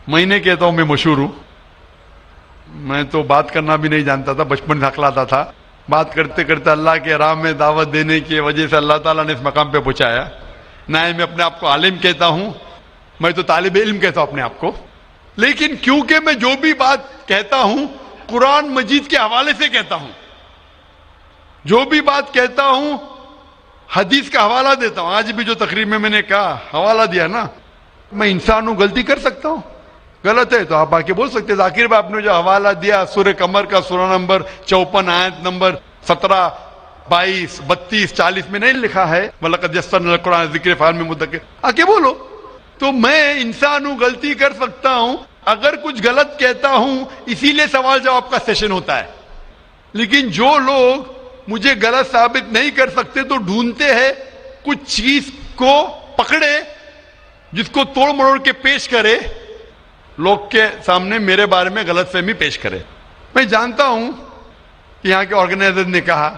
میں نہیں کہتا ہوں میں مشہور ہوں, میں تو بات کرنا بھی نہیں جانتا تھا, بچپن سے ہکلاتا تھا. بات کرتے کرتے اللہ کے راہ میں دعوت دینے کی وجہ سے اللہ تعالیٰ نے اس مقام پہ پہنچایا. نہ میں اپنے آپ کو عالم کہتا ہوں, میں تو طالب علم کہتا ہوں اپنے آپ کو. لیکن کیونکہ میں جو بھی بات کہتا ہوں قرآن مجید کے حوالے سے کہتا ہوں, جو بھی بات کہتا ہوں حدیث کا حوالہ دیتا ہوں. آج بھی جو تقریر میں نے کہا حوالہ دیا نا, میں انسان ہوں, غلطی کر سکتا ہوں. غلط ہے تو آپ آ کے بول سکتے. ذاکر بھائی آپ نے جو حوالہ دیا سورہ قمر کا سورہ نمبر 54 آیت نمبر 17, 22, 32, 40 میں نہیں لکھا ہے وَلَقَدْ يَسَّرْنَا الْقُرْآنَ لِلذِّكْرِ فَهَلْ مِن مُدَّكِرٍ, آ کے بولو. تو میں انسان ہوں, غلطی کر سکتا ہوں. اگر کچھ غلط کہتا ہوں اسی لیے سوال جواب کا سیشن ہوتا ہے. لیکن جو لوگ مجھے غلط ثابت نہیں کر سکتے تو ڈھونڈتے ہیں کچھ چیز کو پکڑے جس کو توڑ مروڑ کے پیش کرے, لوگ کے سامنے میرے بارے میں غلط فہمی پیش کرے. میں جانتا ہوں کہ یہاں کے آرگنائزر نے کہا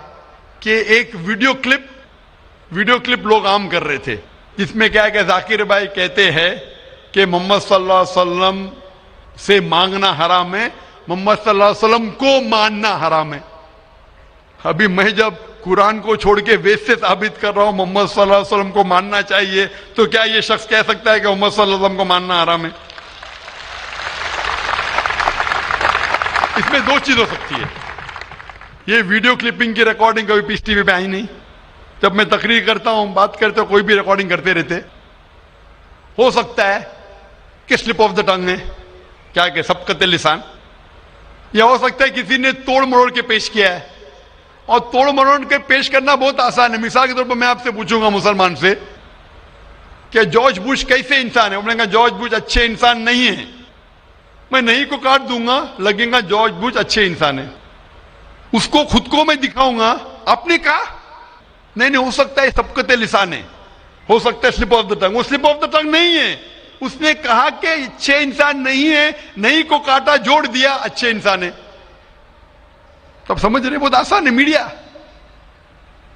کہ ایک ویڈیو کلپ لوگ عام کر رہے تھے جس میں کیا ہے کہ ذاکر بھائی کہتے ہیں کہ محمد صلی اللہ علیہ وسلم سے مانگنا حرام ہے, محمد صلی اللہ علیہ وسلم کو ماننا حرام ہے. ابھی میں جب قرآن کو چھوڑ کے ویسٹ سے ثابت کر رہا ہوں محمد صلی اللہ علیہ وسلم کو ماننا چاہیے, تو کیا یہ شخص کہہ سکتا ہے کہ محمد صلی اللہ علیہ وسلم کو ماننا حرام ہے؟ اس میں دو چیز ہو سکتی ہے. یہ ویڈیو کلپنگ کی ریکارڈنگ کبھی پیس ٹی وی پہ آئی نہیں. جب میں تقریر کرتا ہوں, بات کرتے ہوں, کوئی بھی ریکارڈنگ کرتے رہتے. ہو سکتا ہے کہ سلپ آف دا ٹنگ ہے, کیا کہ سبقت لسان, یا ہو سکتا ہے کسی نے توڑ مروڑ کے پیش کیا ہے. اور توڑ مروڑ کے پیش کرنا بہت آسان ہے. مثال کے طور پر میں آپ سے پوچھوں گا مسلمان سے کہ جارج بش کیسے انسان ہے, انہوں نے کہا جارج بش اچھے انسان نہیں ہے. میں نہیں کو کاٹ دوں گا, لگے گا جارج بش اچھے انسان ہے. اس کو خود کو میں دکھاؤں گا, آپ نے کہا نہیں, ہو سکتا ہے سبقت لسان ہے, ہو سکتا ہے سلپ آف دا ٹنگ. وہ سلپ آف دا ٹنگ نہیں ہے. اس نے کہا کہ اچھے انسان نہیں ہے, نہیں کو کاٹا, جوڑ دیا اچھے انسان ہے. تو اب سمجھ رہے, بہت آسان ہے. میڈیا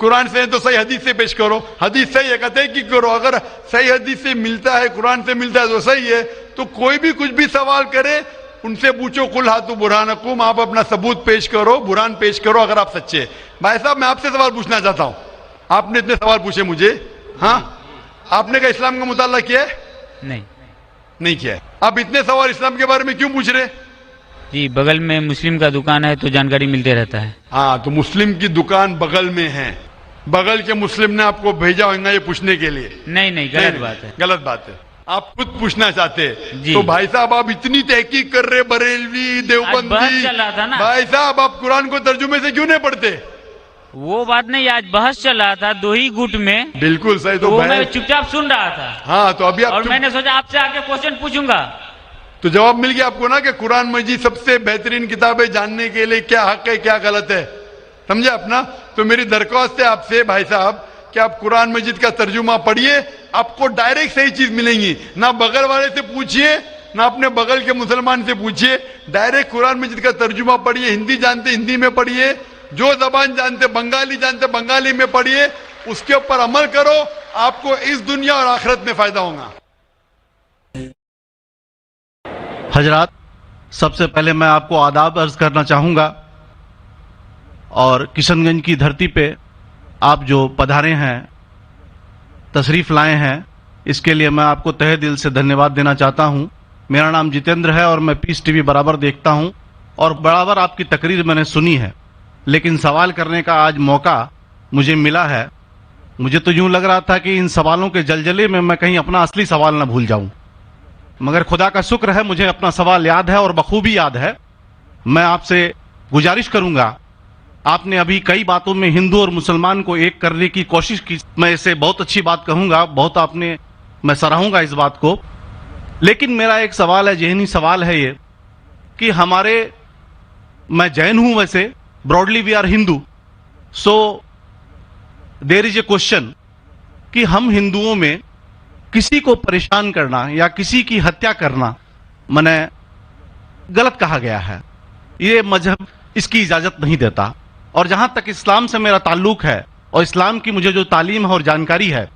قرآن سے تو صحیح حدیث سے پیش کرو, حدیث صحیح ہے کہتے ہیں کہ کرو, اگر صحیح حدیث سے ملتا ہے, قرآن سے ملتا ہے تو صحیح ہے. تو کوئی بھی کچھ بھی سوال کرے ان سے پوچھو, قل ہاتو برہانکم, آپ اپنا ثبوت پیش کرو, برہان پیش کرو اگر آپ سچے. بھائی صاحب میں آپ سے سوال پوچھنا چاہتا ہوں, آپ نے اتنے سوال پوچھے مجھے, ہاں آپ نے کہا اسلام کا مطالعہ کیا ہے؟ نہیں کیا ہے. آپ اتنے سوال اسلام کے بارے میں کیوں پوچھ رہے؟ جی بغل میں مسلم کا دکان ہے تو جانکاری ملتے رہتا ہے. ہاں تو مسلم کی دکان بغل میں ہے, بغل کے مسلم نے آپ کو بھیجا ہوگا یہ پوچھنے کے لیے؟ نہیں غلط بات ہے. غلط بات ہے, آپ خود پوچھنا چاہتے. جی. تو بھائی صاحب آپ اتنی تحقیق کر رہے, بریلوی دیوبندی, بحث چل رہا تھا نا. بھائی صاحب آپ قرآن کو ترجمے سے کیوں نہیں پڑھتے؟ وہ بات نہیں, آج بحث چل رہا تھا 2 ہی گٹ میں, بالکل صحیح. تو وہ میں چپ چاپ سن رہا تھا. ہاں تو ابھی اور میں نے سوچا آپ سے آ کے کوشچن پوچھوں گا, تو جواب مل گیا آپ کو نا کہ قرآن مجید سب سے بہترین کتاب ہے جاننے کے لیے کیا حق ہے کیا غلط ہے, سمجھے اپنا. تو میری درخواست ہے آپ سے بھائی صاحب کہ آپ قرآن مجید کا ترجمہ پڑھیے, آپ کو ڈائریکٹ صحیح چیز ملیں گی. نہ بغل والے سے پوچھیے نہ اپنے بغل کے مسلمان سے پوچھیے, ڈائریکٹ قرآن مجید کا ترجمہ پڑھیے. ہندی جانتے ہندی میں پڑھیے, جو زبان جانتے بنگالی جانتے بنگالی میں پڑھیے, اس کے اوپر عمل کرو, آپ کو اس دنیا اور آخرت میں فائدہ ہوگا. حضرات, سب سے پہلے میں آپ کو آداب عرض کرنا چاہوں گا, اور کشن گنج کی دھرتی پہ آپ جو پدھارے ہیں, تشریف لائے ہیں, اس کے لیے میں آپ کو تہہ دل سے دھنیہ واد دینا چاہتا ہوں. میرا نام جتیندر ہے اور میں پیس ٹی وی برابر دیکھتا ہوں اور برابر آپ کی تقریر میں نے سنی ہے, لیکن سوال کرنے کا آج موقع مجھے ملا ہے. مجھے تو یوں لگ رہا تھا کہ ان سوالوں کے جلجلے میں کہیں اپنا اصلی سوال نہ بھول جاؤں, مگر خدا کا شکر ہے مجھے اپنا سوال یاد ہے اور بخوبی یاد ہے. میں آپ سے گزارش کروں گا, آپ نے ابھی کئی باتوں میں ہندو اور مسلمان کو ایک کرنے کی کوشش کی, میں اسے بہت اچھی بات کہوں گا, بہت آپ نے, میں سراہوں گا اس بات کو. لیکن میرا ایک سوال ہے, ذہنی سوال ہے یہ کہ ہمارے, میں جین ہوں ویسے, broadly we are Hindu, so there is a question کہ ہم ہندوؤں میں کسی کو پریشان کرنا یا کسی کی ہتیا کرنا میں غلط کہا گیا ہے. یہ مذہب اس کی اجازت نہیں دیتا, اور جہاں تک اسلام سے میرا تعلق ہے اور اسلام کی مجھے جو تعلیم ہے اور جانکاری ہے,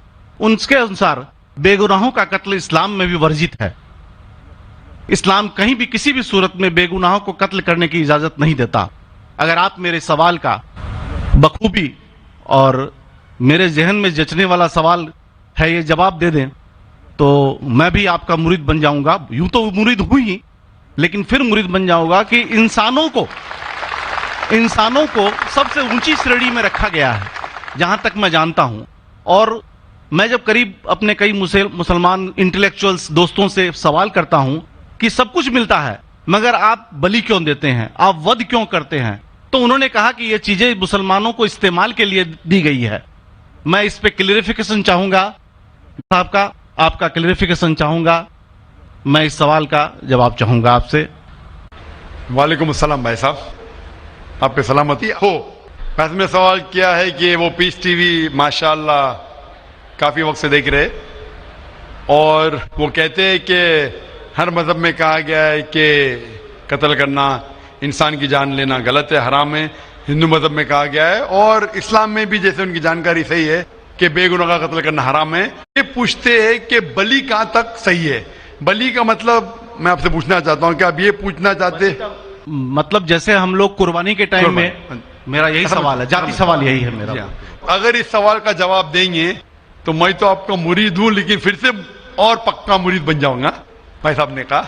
ان کے انسار بے گناہوں کا قتل اسلام میں بھی ورجت ہے. اسلام کہیں بھی کسی بھی صورت میں بے گناہوں کو قتل کرنے کی اجازت نہیں دیتا. اگر آپ میرے سوال کا بخوبی اور میرے ذہن میں جچنے والا سوال ہے یہ جواب دے دیں تو میں بھی آپ کا مرید بن جاؤں گا. یوں تو مرید ہوں ہی, لیکن پھر مرید بن جاؤں گا کہ انسانوں کو سب سے اونچی شریڑی میں رکھا گیا ہے جہاں تک میں جانتا ہوں. اور میں جب قریب اپنے کئی مسلمان انٹلیکچوئلز دوستوں سے سوال کرتا ہوں کہ سب کچھ ملتا ہے مگر آپ بلی کیوں دیتے ہیں, آپ ود کیوں کرتے ہیں, تو انہوں نے کہا کہ یہ چیزیں مسلمانوں کو استعمال کے لیے دی گئی ہے. میں اس پہ کلیریفیکیشن چاہوں گا صاحب کا, آپ کا کلیریفیکیشن چاہوں گا. میں اس سوال کا جواب چاہوں گا آپ سے. وعلیکم السلام بھائی صاحب, آپ پہ سلامتی ہو. بس میں سوال کیا ہے کہ وہ پیس ٹی وی ماشاءاللہ کافی وقت سے دیکھ رہے, اور وہ کہتے ہیں کہ ہر مذہب میں کہا گیا ہے کہ قتل کرنا, انسان کی جان لینا غلط ہے, حرام ہے. ہندو مذہب میں کہا گیا ہے اور اسلام میں بھی جیسے ان کی جانکاری صحیح ہے کہ بے گناہ کا قتل کرنا حرام ہے. یہ پوچھتے ہیں کہ بلی کہاں تک صحیح ہے. بلی کا مطلب میں آپ سے پوچھنا چاہتا ہوں کہ آپ یہ پوچھنا چاہتے, مطلب جیسے ہم لوگ قربانی کے ٹائم میں, میرا یہی سوال ہے, ذاتی سوال یہی ہے میرا. اگر اس سوال کا جواب دیں گے تو میں تو آپ کا مرید ہوں, لیکن پھر سے اور پکا مرید بن جاؤں گا. بھائی صاحب نے کہا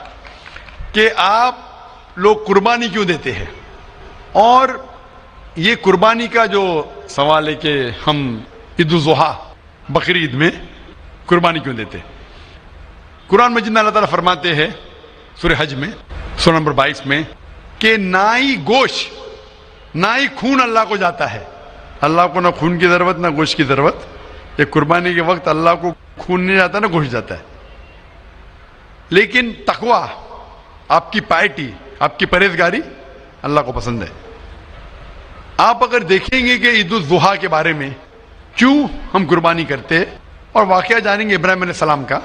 کہ آپ لوگ قربانی کیوں دیتے ہیں, اور یہ قربانی کا جو سوال ہے کہ ہم عید الاضحیٰ بقرعید میں قربانی کیوں دیتے. قرآن مجید میں اللہ تعالیٰ فرماتے ہیں سورہ حج میں سورہ نمبر 22 میں کہ نہ ہی گوشت نہ ہی خون اللہ کو جاتا ہے. اللہ کو نہ خون کی ضرورت نہ گوشت کی ضرورت. یہ قربانی کے وقت اللہ کو خون نہیں جاتا نہ گوشت جاتا ہے, لیکن تقویٰ, آپ کی پائٹی, آپ کی پرہیزگاری اللہ کو پسند ہے. آپ اگر دیکھیں گے کہ عید الاضحیٰ کے بارے میں کیوں ہم قربانی کرتے, اور واقعہ جانیں گے ابراہیم علیہ السلام کا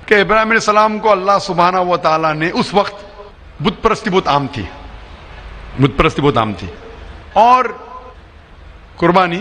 کہ ابراہیم علیہ السلام کو اللہ سبحانہ و تعالیٰ نے, اس وقت بت پرستی بہت عام تھی, اور قربانی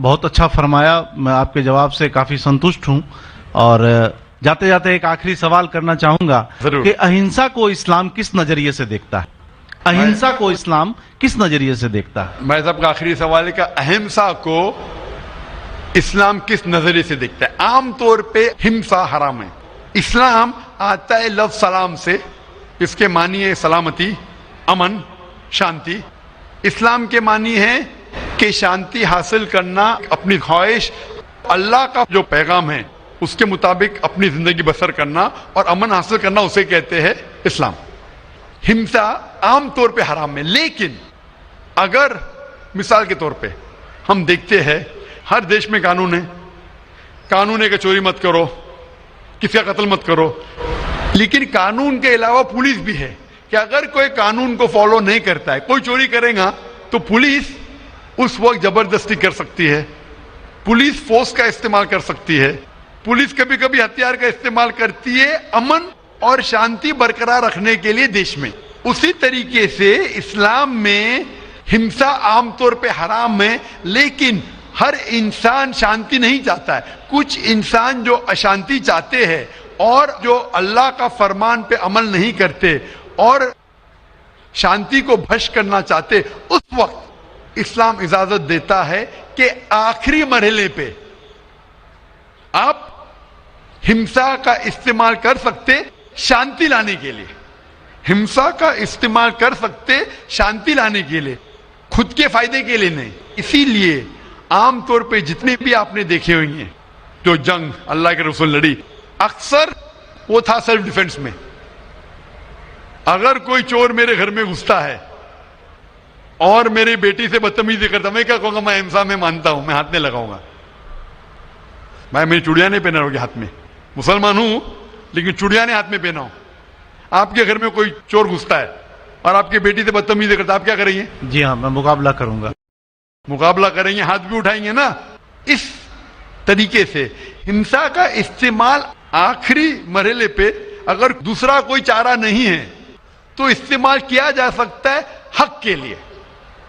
بہت اچھا فرمایا. میں آپ کے جواب سے کافی سنتشٹ ہوں. اور جاتے جاتے ایک آخری سوال کرنا چاہوں گا ضرور. کہ اہنسا کو اسلام کس نظریے سے دیکھتا ہے؟ اہنسا کو اسلام کس نظریے سے دیکھتا ہے؟ بھائی صاحب کا آخری سوال ہے کہ اہمسا کو اسلام کس نظریے سے دیکھتا ہے. عام طور پہ ہمسا حرام ہے. اسلام آتا ہے لفظ سلام سے. اس کے معنی ہے سلامتی, امن, شانتی. اسلام کے معنی ہے کہ شانتی حاصل کرنا, اپنی خواہش, اللہ کا جو پیغام ہے اس کے مطابق اپنی زندگی بسر کرنا اور امن حاصل کرنا, اسے کہتے ہیں اسلام. ہمسا عام طور پہ حرام ہے. لیکن اگر مثال کے طور پہ ہم دیکھتے ہیں ہر دیش میں قانون ہے. قانون ہے کہ چوری مت کرو, کسی کا قتل مت کرو. لیکن قانون کے علاوہ پولیس بھی ہے کہ اگر کوئی قانون کو فالو نہیں کرتا ہے, کوئی چوری کرے گا تو پولیس اس وقت زبردستی کر سکتی ہے, پولیس فورس کا استعمال کر سکتی ہے, پولیس کبھی کبھی ہتھیار کا استعمال کرتی ہے امن اور شانتی برقرار رکھنے کے لیے دیش میں. اسی طریقے سے اسلام میں ہمسا عام طور پہ حرام ہے. لیکن ہر انسان شانتی نہیں چاہتا ہے. کچھ انسان جو اشانتی چاہتے ہیں اور جو اللہ کا فرمان پہ عمل نہیں کرتے اور شانتی کو بھش کرنا چاہتے, اس وقت اسلام اجازت دیتا ہے کہ آخری مرحلے پہ آپ ہمسا کا استعمال کر سکتے شانتی لانے کے لیے. ہمسا کا استعمال کر سکتے شانتی لانے کے لیے, خود کے فائدے کے لیے نہیں. اسی لیے عام طور پہ جتنے بھی آپ نے دیکھے ہوئے ہیں جو جنگ اللہ کے رسول لڑی, اکثر وہ تھا سیلف ڈیفنس میں. اگر کوئی چور میرے گھر میں گھستا ہے اور میری بیٹی سے بدتمیزی کرتا, میں کیا کہوں گا, میں ہمسا میں مانتا ہوں, میں ہاتھ نہیں لگاؤں گا. میں میری چوڑیاں نہیں پہنا ہوگی ہاتھ میں, مسلمان ہوں لیکن چوڑیاں نہیں ہاتھ میں پہنا ہوں. آپ کے گھر میں کوئی چور گھستا ہے اور آپ کی بیٹی سے بدتمیزی کرتا, آپ کیا کریں گے؟ جی ہاں, میں مقابلہ کروں گا. مقابلہ کریں گے, ہاتھ بھی اٹھائیں گے نا. اس طریقے سے ہمسا کا استعمال آخری مرحلے پہ اگر دوسرا کوئی چارہ نہیں ہے تو استعمال کیا جا سکتا ہے حق کے لیے,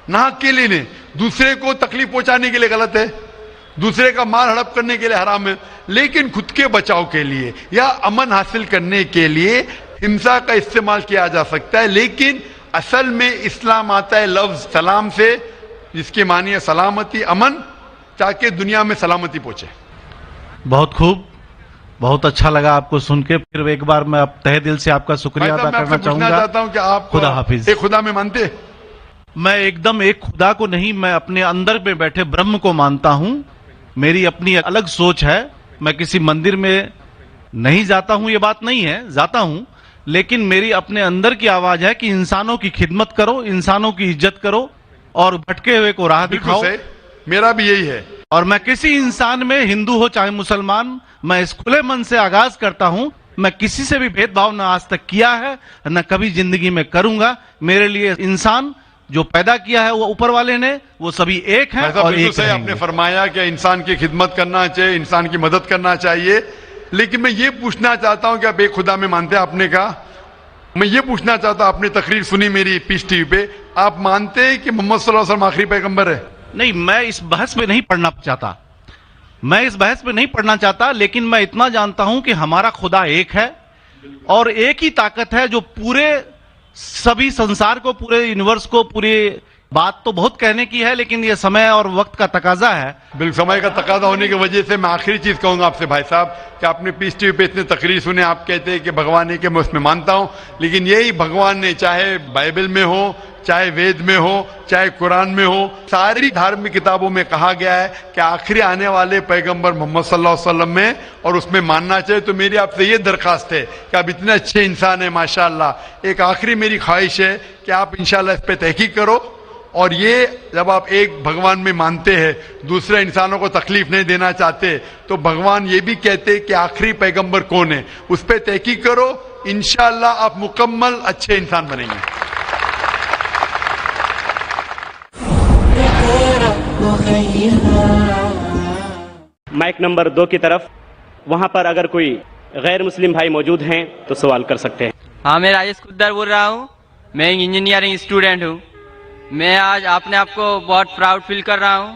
نہ حق کے لیے نہیں. دوسرے کو تکلیف پہنچانے کے لیے غلط ہے, دوسرے کا مال ہڑپ کرنے کے لیے حرام ہے. لیکن خود کے بچاؤ کے لیے یا امن حاصل کرنے کے لیے ہمسا کا استعمال کیا جا سکتا ہے. لیکن اصل میں اسلام آتا ہے لفظ سلام سے, جس کے معنی ہے سلامتی, امن, تاکہ دنیا میں سلامتی پہنچے. بہت خوب, بہت اچھا لگا آپ کو سن کے. پھر ایک بار میں تہ دل سے آپ کا شکریہ ادا کرنا چاہوں گا. چاہتا ہوں کہ آپ خدا حافظ. ایک خدا میں مانتے؟ میں ایک دم ایک خدا کو نہیں, میں اپنے اندر میں بیٹھے برہم کو مانتا ہوں. میری اپنی الگ سوچ ہے. میں کسی مندر میں نہیں جاتا ہوں, یہ بات نہیں ہے, جاتا ہوں, لیکن میری اپنے اندر کی آواز ہے کہ انسانوں کی خدمت کرو, انسانوں کی عزت کرو اور بھٹکے ہوئے کو راہ دکھاؤ. میرا بھی یہی ہے. اور میں کسی انسان میں, ہندو ہو چاہے مسلمان, میں اس کھلے من سے آغاز کرتا ہوں. میں کسی سے بھی بھید بھاؤ نہ آج تک کیا ہے, نہ کبھی زندگی میں کروں گا. میرے لیے انسان جو پیدا کیا ہے وہ اوپر والے نے, وہ سبھی ایک ہیں اور ایک رہیں گے. آپ نے فرمایا کہ انسان کی خدمت کرنا چاہیے, انسان کی مدد کرنا چاہیے. لیکن میں یہ پوچھنا چاہتا ہوں کہ آپ ایک خدا میں مانتے ہیں, آپ نے کہا. میں یہ پوچھنا چاہتا ہوں, آپ نے تقریر سنی میری پیس ٹی وی پہ, آپ مانتے ہیں کہ محمد صلی اللہ علیہ وسلم آخری پیغمبر ہے؟ نہیں, میں اس بحث میں نہیں پڑھنا چاہتا, میں اس بحث میں نہیں پڑھنا چاہتا. لیکن میں اتنا جانتا ہوں کہ ہمارا خدا ایک ہے اور ایک ہی طاقت ہے جو پورے سبھی سنسار کو, پورے یونیورس کو, پوری بات تو بہت کہنے کی ہے لیکن یہ سمے اور وقت کا تقاضا ہے. بالکل سمے کا تقاضا ہونے کی وجہ سے میں آخری چیز کہوں گا آپ سے بھائی صاحب کہ آپ نے پیس ٹی وی پہ اتنے تقریر سنے, آپ کہتے ہیں کہ بھگوان ہے, کہ میں اس میں مانتا ہوں. لیکن یہی بھگوان نے, چاہے بائبل میں ہو, چاہے وید میں ہو, چاہے قرآن میں ہو, ساری دھارمک کتابوں میں کہا گیا ہے کہ آخری آنے والے پیغمبر محمد صلی اللہ علیہ وسلم میں, اور اس میں ماننا چاہیے. تو میری آپ سے یہ درخواست ہے کہ آپ اتنے اچھے انسان ہیں ماشاءاللہ, ایک آخری میری خواہش ہے کہ آپ انشاءاللہ اس پہ تحقیق کرو. اور یہ جب آپ ایک بھگوان میں مانتے ہیں, دوسرے انسانوں کو تکلیف نہیں دینا چاہتے, تو بھگوان یہ بھی کہتے کہ آخری پیغمبر کون ہے, اس پہ تحقیق کرو, انشاءاللہ آپ مکمل اچھے انسان بنیں گے. مائک نمبر 2 کی طرف, وہاں پر اگر کوئی غیر مسلم بھائی موجود ہیں تو سوال کر سکتے ہیں. ہاں, میں راجیش کدر بول رہا ہوں. میں ایک انجینئرنگ اسٹوڈنٹ ہوں. میں آج اپنے آپ کو بہت پراؤڈ فیل کر رہا ہوں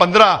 15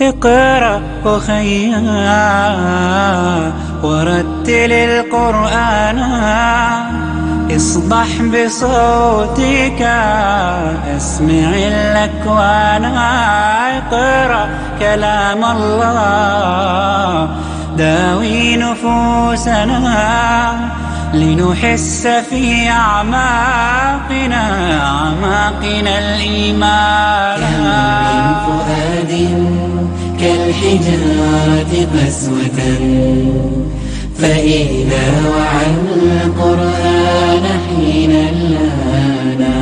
اقرأ وخيا ورتل القرآن اصبح بصوتك اسمع الأكوان. اقرأ كلام الله داوي نفوسنا لنحس في أعماقنا الإيمان. من فؤاد كالحجارة قسوة فإذا وعى القرآن حين لانا.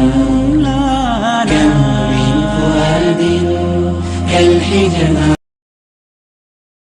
كم من فؤاد كالحجارة